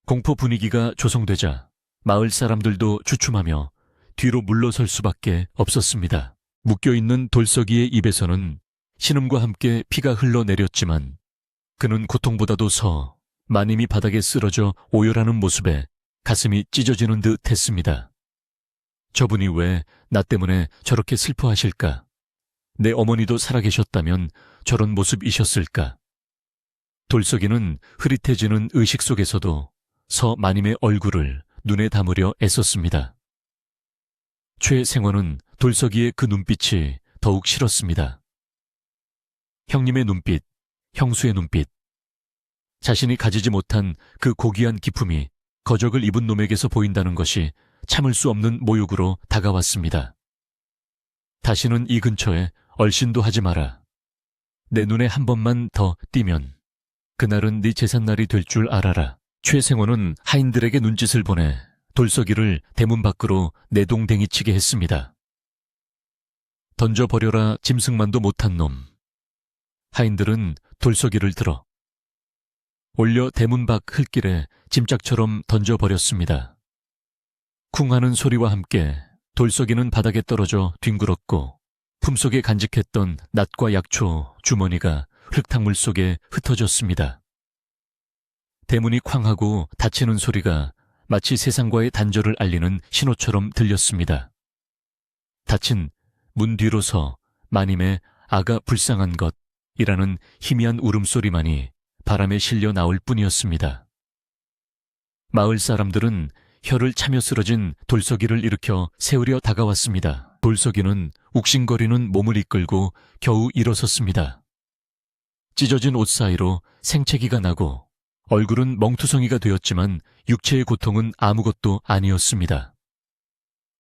공포 분위기가 조성되자 마을 사람들도 주춤하며 뒤로 물러설 수밖에 없었습니다. 묶여있는 돌석이의 입에서는 신음과 함께 피가 흘러내렸지만 그는 고통보다도 마님이 바닥에 쓰러져 오열하는 모습에 가슴이 찢어지는 듯 했습니다. 저분이 왜 나 때문에 저렇게 슬퍼하실까? 내 어머니도 살아계셨다면 저런 모습이셨을까? 돌석이는 흐릿해지는 의식 속에서도 마님의 얼굴을 눈에 담으려 애썼습니다. 최생원은 돌석이의 그 눈빛이 더욱 싫었습니다. 형님의 눈빛, 형수의 눈빛. 자신이 가지지 못한 그 고귀한 기품이 거적을 입은 놈에게서 보인다는 것이 참을 수 없는 모욕으로 다가왔습니다. 다시는 이 근처에 얼씬도 하지 마라. 내 눈에 한 번만 더 띄면 그날은 네 제삿날이 될 줄 알아라. 최생원은 하인들에게 눈짓을 보내 돌석이를 대문 밖으로 내동댕이치게 했습니다. 던져버려라 짐승만도 못한 놈. 하인들은 돌석이를 들어 올려 대문 밖 흙길에 짐짝처럼 던져버렸습니다. 쿵 하는 소리와 함께 돌석이는 바닥에 떨어져 뒹굴었고 품속에 간직했던 낫과 약초 주머니가 흙탕물 속에 흩어졌습니다. 대문이 쾅 하고 닫히는 소리가 마치 세상과의 단절을 알리는 신호처럼 들렸습니다. 닫힌 문 뒤로 마님의 아가 불쌍한 것이라는 희미한 울음소리만이 바람에 실려 나올 뿐이었습니다. 마을 사람들은 혀를 차며 쓰러진 돌석이를 일으켜 세우려 다가왔습니다. 돌석이는 욱신거리는 몸을 이끌고 겨우 일어섰습니다. 찢어진 옷 사이로 생채기가 나고 얼굴은 멍투성이가 되었지만 육체의 고통은 아무것도 아니었습니다.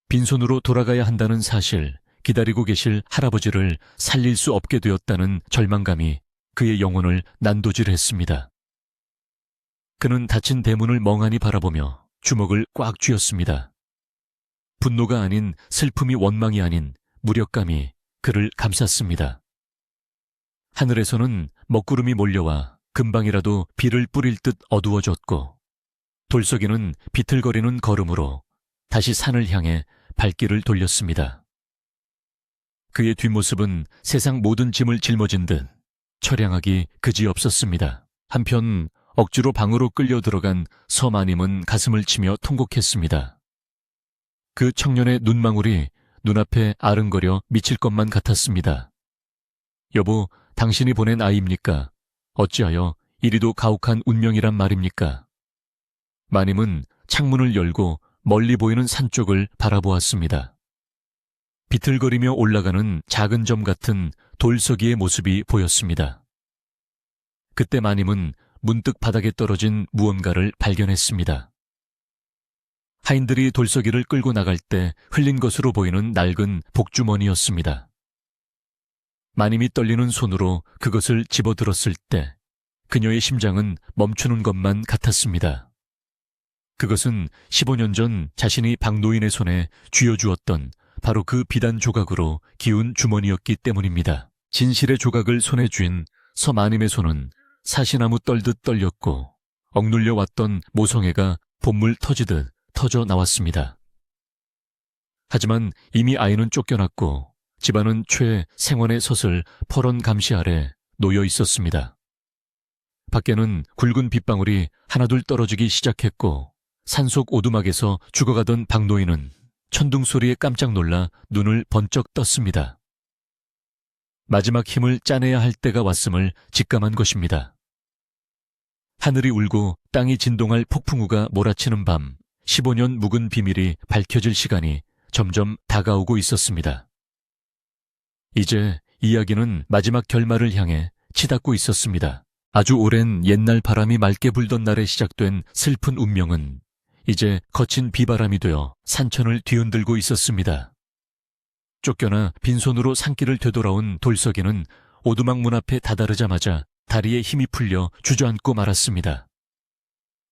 빈손으로 돌아가야 한다는 사실, 기다리고 계실 할아버지를 살릴 수 없게 되었다는 절망감이 그의 영혼을 난도질했습니다. 그는 닫힌 대문을 멍하니 바라보며 주먹을 꽉 쥐었습니다. 분노가 아닌 슬픔이 원망이 아닌 무력감이 그를 감쌌습니다. 하늘에서는 먹구름이 몰려와 금방이라도 비를 뿌릴 듯 어두워졌고 돌석이는 비틀거리는 걸음으로 다시 산을 향해 발길을 돌렸습니다. 그의 뒷모습은 세상 모든 짐을 짊어진 듯 처량하기 그지없었습니다. 한편 억지로 방으로 끌려 들어간 서마님은 가슴을 치며 통곡했습니다. 그 청년의 눈망울이 눈앞에 아른거려 미칠 것만 같았습니다. 여보, 당신이 보낸 아이입니까? 어찌하여 이리도 가혹한 운명이란 말입니까? 마님은 창문을 열고 멀리 보이는 산 쪽을 바라보았습니다. 비틀거리며 올라가는 작은 점 같은 돌서기의 모습이 보였습니다. 그때 마님은 문득 바닥에 떨어진 무언가를 발견했습니다. 하인들이 돌서기를 끌고 나갈 때 흘린 것으로 보이는 낡은 복주머니였습니다. 마님이 떨리는 손으로 그것을 집어들었을 때 그녀의 심장은 멈추는 것만 같았습니다. 그것은 15년 전 자신이 박노인의 손에 쥐어주었던 바로 그 비단 조각으로 기운 주머니였기 때문입니다. 진실의 조각을 손에 쥔 서마님의 손은 사시나무 떨듯 떨렸고 억눌려 왔던 모성애가 봇물 터지듯 터져 나왔습니다. 하지만 이미 아이는 쫓겨났고 집안은 최 생원의 섯을 퍼런 감시 아래 놓여 있었습니다. 밖에는 굵은 빗방울이 하나둘 떨어지기 시작했고 산속 오두막에서 죽어가던 박노인은 천둥 소리에 깜짝 놀라 눈을 번쩍 떴습니다. 마지막 힘을 짜내야 할 때가 왔음을 직감한 것입니다. 하늘이 울고 땅이 진동할 폭풍우가 몰아치는 밤, 15년 묵은 비밀이 밝혀질 시간이 점점 다가오고 있었습니다. 이제 이야기는 마지막 결말을 향해 치닫고 있었습니다. 아주 오랜 옛날 바람이 맑게 불던 날에 시작된 슬픈 운명은 이제 거친 비바람이 되어 산천을 뒤흔들고 있었습니다. 쫓겨나 빈손으로 산길을 되돌아온 돌석이는 오두막 문 앞에 다다르자마자 다리에 힘이 풀려 주저앉고 말았습니다.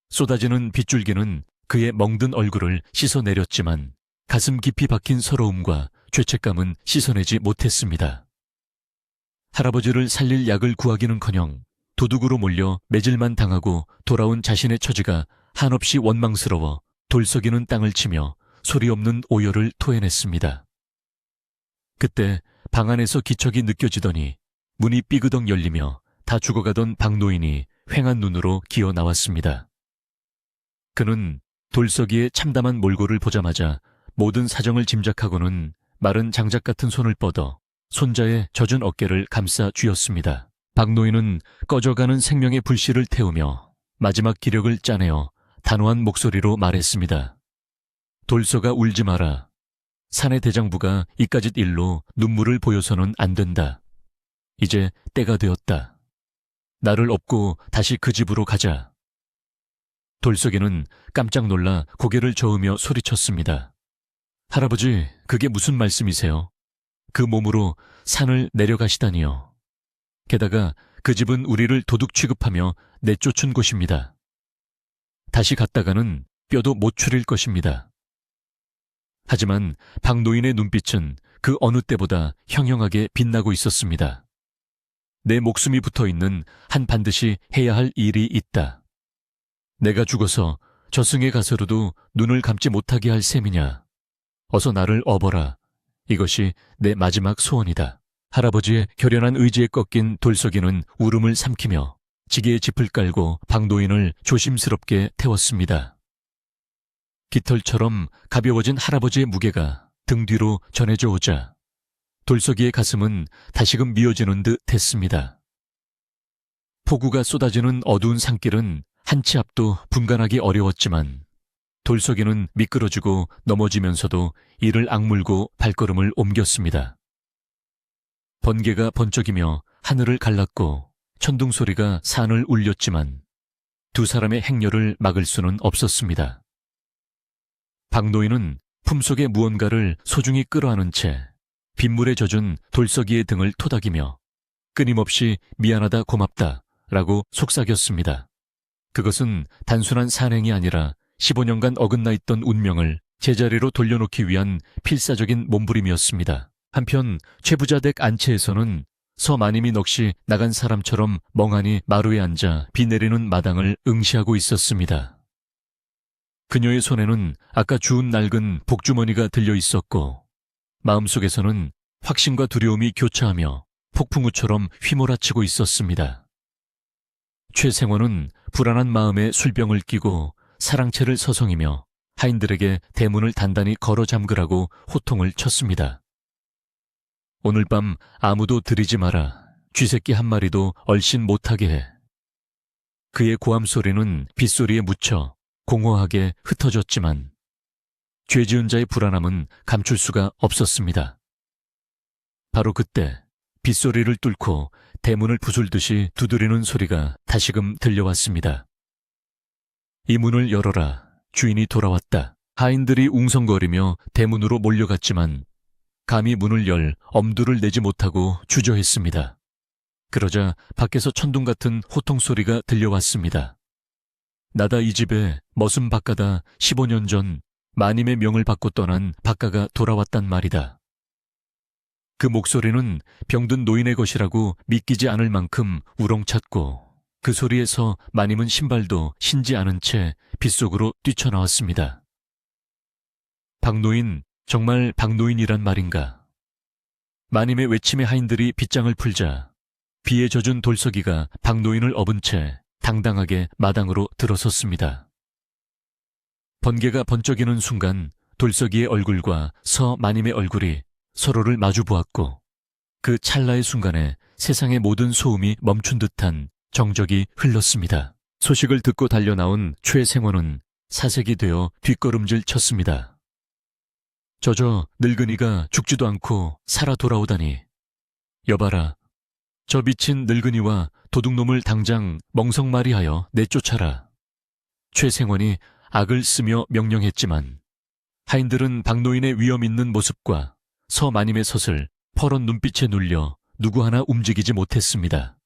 쏟아지는 빗줄기는 그의 멍든 얼굴을 씻어내렸지만 가슴 깊이 박힌 서러움과 죄책감은 씻어내지 못했습니다. 할아버지를 살릴 약을 구하기는커녕 도둑으로 몰려 매질만 당하고 돌아온 자신의 처지가 한없이 원망스러워 돌석이는 땅을 치며 소리 없는 오열을 토해냈습니다. 그때 방 안에서 기척이 느껴지더니 문이 삐그덕 열리며 다 죽어가던 박노인이 휑한 눈으로 기어 나왔습니다. 그는 돌석이의 참담한 몰골을 보자마자 모든 사정을 짐작하고는 마른 장작 같은 손을 뻗어 손자의 젖은 어깨를 감싸 쥐었습니다. 박노인은 꺼져가는 생명의 불씨를 태우며 마지막 기력을 짜내어 단호한 목소리로 말했습니다. 돌서가 울지 마라. 사내 대장부가 이까짓 일로 눈물을 보여서는 안 된다. 이제 때가 되었다. 나를 업고 다시 그 집으로 가자. 돌석이는 깜짝 놀라 고개를 저으며 소리쳤습니다. 할아버지, 그게 무슨 말씀이세요? 그 몸으로 산을 내려가시다니요. 게다가 그 집은 우리를 도둑 취급하며 내쫓은 곳입니다. 다시 갔다가는 뼈도 못 추릴 것입니다. 하지만 박노인의 눈빛은 그 어느 때보다 형형하게 빛나고 있었습니다. 내 목숨이 붙어있는 한 반드시 해야 할 일이 있다. 내가 죽어서 저승에 가서로도 눈을 감지 못하게 할 셈이냐. 어서 나를 업어라. 이것이 내 마지막 소원이다. 할아버지의 결연한 의지에 꺾인 돌석이는 울음을 삼키며 지게에 짚을 깔고 박노인을 조심스럽게 태웠습니다. 깃털처럼 가벼워진 할아버지의 무게가 등 뒤로 전해져 오자 돌석이의 가슴은 다시금 미어지는 듯 했습니다. 폭우가 쏟아지는 어두운 산길은 한 치 앞도 분간하기 어려웠지만 돌석이는 미끄러지고 넘어지면서도 이를 악물고 발걸음을 옮겼습니다. 번개가 번쩍이며 하늘을 갈랐고 천둥 소리가 산을 울렸지만 두 사람의 행렬을 막을 수는 없었습니다. 박노인은 품속에 무언가를 소중히 끌어안은 채 빗물에 젖은 돌석이의 등을 토닥이며 끊임없이 미안하다 고맙다 라고 속삭였습니다. 그것은 단순한 산행이 아니라 15년간 어긋나 있던 운명을 제자리로 돌려놓기 위한 필사적인 몸부림이었습니다. 한편 최부자댁 안채에서는 서마님이 넋이 나간 사람처럼 멍하니 마루에 앉아 비 내리는 마당을 응시하고 있었습니다. 그녀의 손에는 아까 주운 낡은 복주머니가 들려 있었고 마음속에서는 확신과 두려움이 교차하며 폭풍우처럼 휘몰아치고 있었습니다. 최생원은 불안한 마음에 술병을 끼고 사랑채를 서성이며 하인들에게 대문을 단단히 걸어 잠그라고 호통을 쳤습니다. 오늘 밤 아무도 들이지 마라. 쥐새끼 한 마리도 얼씬 못하게 해. 그의 고함 소리는 빗소리에 묻혀 공허하게 흩어졌지만 죄 지은 자의 불안함은 감출 수가 없었습니다. 바로 그때 빗소리를 뚫고 대문을 부술듯이 두드리는 소리가 다시금 들려왔습니다. 이 문을 열어라. 주인이 돌아왔다. 하인들이 웅성거리며 대문으로 몰려갔지만 감히 문을 열 엄두를 내지 못하고 주저했습니다. 그러자 밖에서 천둥 같은 호통 소리가 들려왔습니다. 나다 이 집에 머슴 박가다 15년 전 마님의 명을 받고 떠난 박가가 돌아왔단 말이다. 그 목소리는 병든 노인의 것이라고 믿기지 않을 만큼 우렁찼고 그 소리에서 마님은 신발도 신지 않은 채 빗속으로 뛰쳐나왔습니다. 박노인, 정말 박노인이란 말인가? 마님의 외침에 하인들이 빗장을 풀자 비에 젖은 돌석이가 박노인을 업은 채 당당하게 마당으로 들어섰습니다. 번개가 번쩍이는 순간 돌석이의 얼굴과 서 마님의 얼굴이 서로를 마주 보았고 그 찰나의 순간에 세상의 모든 소음이 멈춘 듯한 정적이 흘렀습니다. 소식을 듣고 달려나온 최생원은 사색이 되어 뒷걸음질 쳤습니다. 저저 늙은이가 죽지도 않고 살아 돌아오다니. 여봐라. 저 미친 늙은이와 도둑놈을 당장 멍석말이하여 내쫓아라. 최생원이 악을 쓰며 명령했지만 하인들은 박노인의 위험 있는 모습과 서마님의 섯을 퍼런 눈빛에 눌려 누구 하나 움직이지 못했습니다.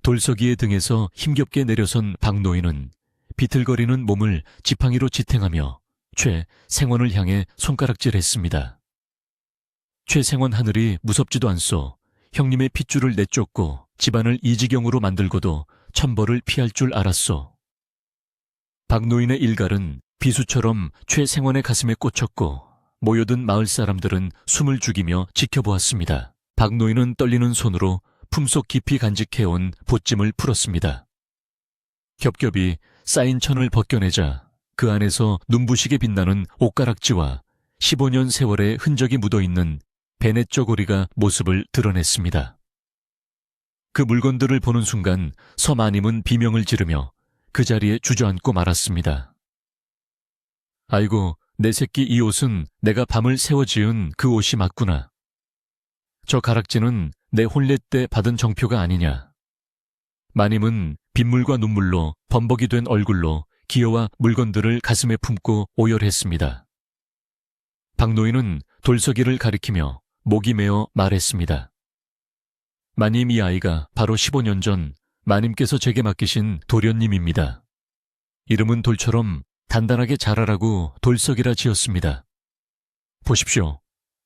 돌석이의 등에서 힘겹게 내려선 박노인은 비틀거리는 몸을 지팡이로 지탱하며 최생원을 향해 손가락질했습니다. 최생원 하늘이 무섭지도 않소. 형님의 핏줄을 내쫓고 집안을 이 지경으로 만들고도 천벌을 피할 줄 알았소. 박노인의 일갈은 비수처럼 최생원의 가슴에 꽂혔고 모여든 마을 사람들은 숨을 죽이며 지켜보았습니다. 박노인은 떨리는 손으로 품속 깊이 간직해온 보찜을 풀었습니다. 겹겹이 쌓인 천을 벗겨내자 그 안에서 눈부시게 빛나는 옷가락지와 15년 세월의 흔적이 묻어있는 베넷 저고리가 모습을 드러냈습니다. 그 물건들을 보는 순간 서마님은 비명을 지르며 그 자리에 주저앉고 말았습니다. 아이고, 내 새끼 이 옷은 내가 밤을 새워 지은 그 옷이 맞구나. 저 가락지는 내 혼례 때 받은 정표가 아니냐. 마님은 빗물과 눈물로 범벅이 된 얼굴로 기어와 물건들을 가슴에 품고 오열했습니다. 박노인은 돌석이를 가리키며 목이 메어 말했습니다. 마님, 이 아이가 바로 15년 전 마님께서 제게 맡기신 도련님입니다. 이름은 돌처럼 단단하게 자라라고 돌석이라 지었습니다. 보십시오.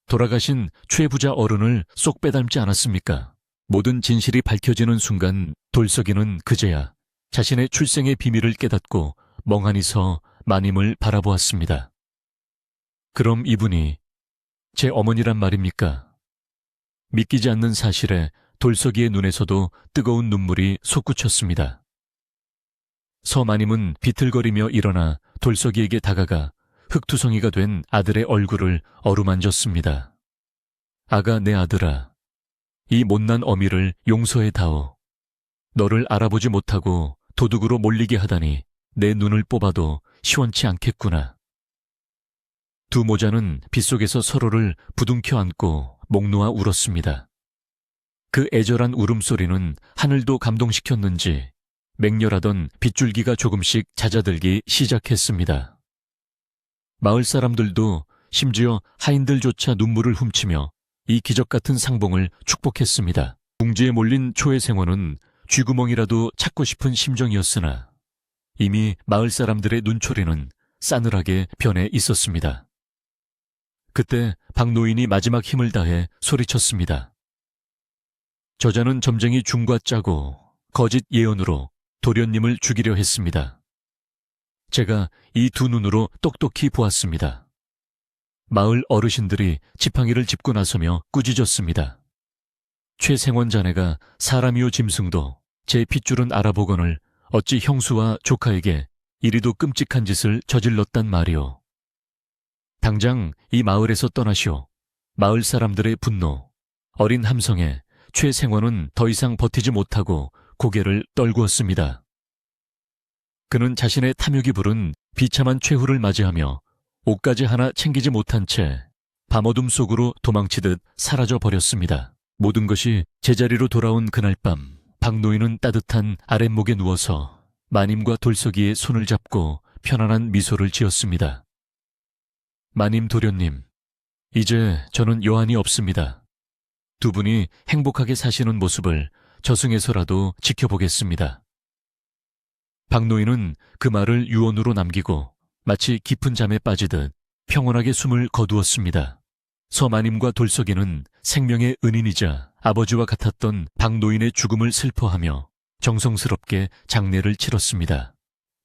돌아가신 최부자 어른을 쏙 빼닮지 않았습니까? 모든 진실이 밝혀지는 순간 돌석이는 그제야 자신의 출생의 비밀을 깨닫고 멍하니 서 마님을 바라보았습니다. 그럼 이분이 제 어머니란 말입니까? 믿기지 않는 사실에 돌석이의 눈에서도 뜨거운 눈물이 솟구쳤습니다. 서마님은 비틀거리며 일어나 돌석이에게 다가가 흙투성이가 된 아들의 얼굴을 어루만졌습니다. 아가, 내 아들아, 이 못난 어미를 용서해다오. 너를 알아보지 못하고 도둑으로 몰리게 하다니 내 눈을 뽑아도 시원치 않겠구나. 두 모자는 빗속에서 서로를 부둥켜 안고 목 놓아 울었습니다. 그 애절한 울음소리는 하늘도 감동시켰는지 맹렬하던 빗줄기가 조금씩 잦아들기 시작했습니다. 마을 사람들도 심지어 하인들조차 눈물을 훔치며 이 기적같은 상봉을 축복했습니다. 궁지에 몰린 초해생원은 쥐구멍이라도 찾고 싶은 심정이었으나 이미 마을 사람들의 눈초리는 싸늘하게 변해 있었습니다. 그때 박노인이 마지막 힘을 다해 소리쳤습니다. 저자는 점쟁이 중과 짜고 거짓 예언으로 도련님을 죽이려 했습니다. 제가 이 두 눈으로 똑똑히 보았습니다. 마을 어르신들이 지팡이를 짚고 나서며 꾸짖었습니다. 최생원 자네가 사람이요 짐승도 제 핏줄은 알아보거늘 어찌 형수와 조카에게 이리도 끔찍한 짓을 저질렀단 말이오. 당장 이 마을에서 떠나시오. 마을 사람들의 분노, 어린 함성에 최생원은 더 이상 버티지 못하고 고개를 떨구었습니다. 그는 자신의 탐욕이 부른 비참한 최후를 맞이하며 옷가지 하나 챙기지 못한 채 밤어둠 속으로 도망치듯 사라져 버렸습니다. 모든 것이 제자리로 돌아온 그날 밤, 박노인은 따뜻한 아랫목에 누워서 마님과 돌석이의 손을 잡고 편안한 미소를 지었습니다. 마님 도련님, 이제 저는 여한이 없습니다. 두 분이 행복하게 사시는 모습을 저승에서라도 지켜보겠습니다. 박노인은 그 말을 유언으로 남기고 마치 깊은 잠에 빠지듯 평온하게 숨을 거두었습니다. 서마님과 돌석이는 생명의 은인이자 아버지와 같았던 박노인의 죽음을 슬퍼하며 정성스럽게 장례를 치렀습니다.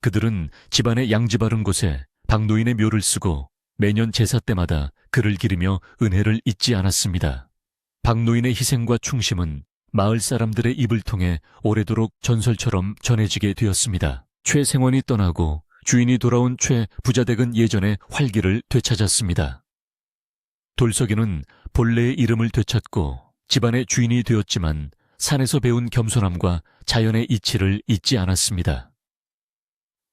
그들은 집안의 양지 바른 곳에 박노인의 묘를 쓰고 매년 제사 때마다 그를 기리며 은혜를 잊지 않았습니다. 박노인의 희생과 충심은 마을 사람들의 입을 통해 오래도록 전설처럼 전해지게 되었습니다. 최생원이 떠나고 주인이 돌아온 최부자댁은 예전의 활기를 되찾았습니다. 돌석이는 본래의 이름을 되찾고 집안의 주인이 되었지만 산에서 배운 겸손함과 자연의 이치를 잊지 않았습니다.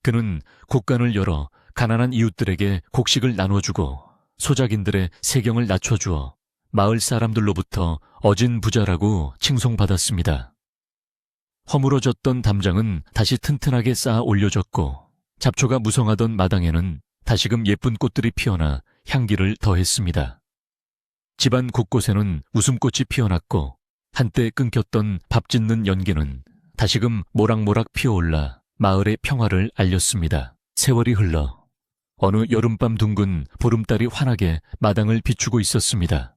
그는 곡간을 열어 가난한 이웃들에게 곡식을 나눠주고 소작인들의 세경을 낮춰주어 마을 사람들로부터 어진 부자라고 칭송받았습니다. 허물어졌던 담장은 다시 튼튼하게 쌓아 올려졌고 잡초가 무성하던 마당에는 다시금 예쁜 꽃들이 피어나 향기를 더했습니다. 집안 곳곳에는 웃음꽃이 피어났고 한때 끊겼던 밥 짓는 연기는 다시금 모락모락 피어올라 마을의 평화를 알렸습니다. 세월이 흘러 어느 여름밤 둥근 보름달이 환하게 마당을 비추고 있었습니다.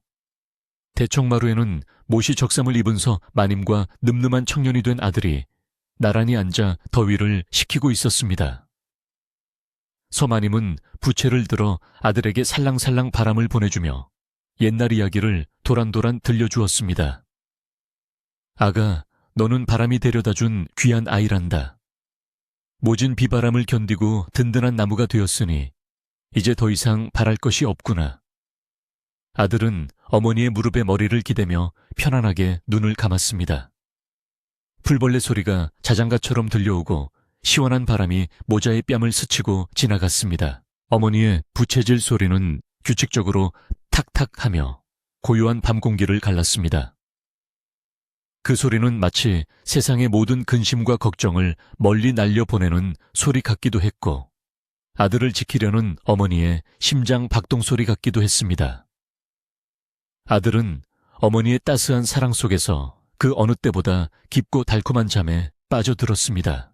대청마루에는 못이 적삼을 입은서 마님과 늠름한 청년이 된 아들이 나란히 앉아 더위를 식히고 있었습니다. 서마님은 부채를 들어 아들에게 살랑살랑 바람을 보내주며 옛날 이야기를 도란도란 들려주었습니다. 아가, 너는 바람이 데려다준 귀한 아이란다. 모진 비바람을 견디고 든든한 나무가 되었으니 이제 더 이상 바랄 것이 없구나. 아들은 어머니의 무릎에 머리를 기대며 편안하게 눈을 감았습니다. 풀벌레 소리가 자장가처럼 들려오고 시원한 바람이 모자의 뺨을 스치고 지나갔습니다. 어머니의 부채질 소리는 규칙적으로 탁탁하며 고요한 밤 공기를 갈랐습니다. 그 소리는 마치 세상의 모든 근심과 걱정을 멀리 날려보내는 소리 같기도 했고 아들을 지키려는 어머니의 심장 박동 소리 같기도 했습니다. 아들은 어머니의 따스한 사랑 속에서 그 어느 때보다 깊고 달콤한 잠에 빠져들었습니다.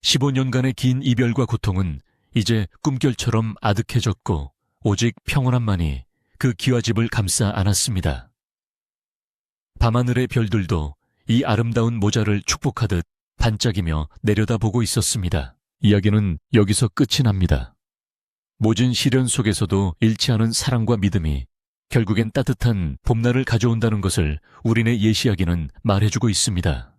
15년간의 긴 이별과 고통은 이제 꿈결처럼 아득해졌고 오직 평온함만이 그 기와집을 감싸 안았습니다. 밤하늘의 별들도 이 아름다운 모자를 축복하듯 반짝이며 내려다보고 있었습니다. 이야기는 여기서 끝이 납니다. 모진 시련 속에서도 잃지 않은 사랑과 믿음이 결국엔 따뜻한 봄날을 가져온다는 것을 우리네 예시이야기는 말해주고 있습니다.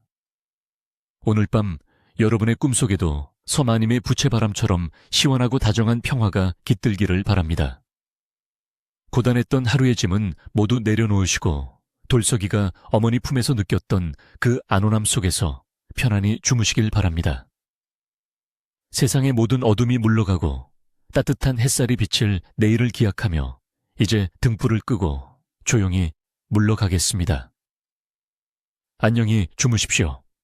오늘 밤 여러분의 꿈속에도 서마님의 부채바람처럼 시원하고 다정한 평화가 깃들기를 바랍니다. 고단했던 하루의 짐은 모두 내려놓으시고 돌석이가 어머니 품에서 느꼈던 그 안온함 속에서 편안히 주무시길 바랍니다. 세상의 모든 어둠이 물러가고 따뜻한 햇살이 비칠 내일을 기약하며 이제 등불을 끄고 조용히 물러가겠습니다. 안녕히 주무십시오.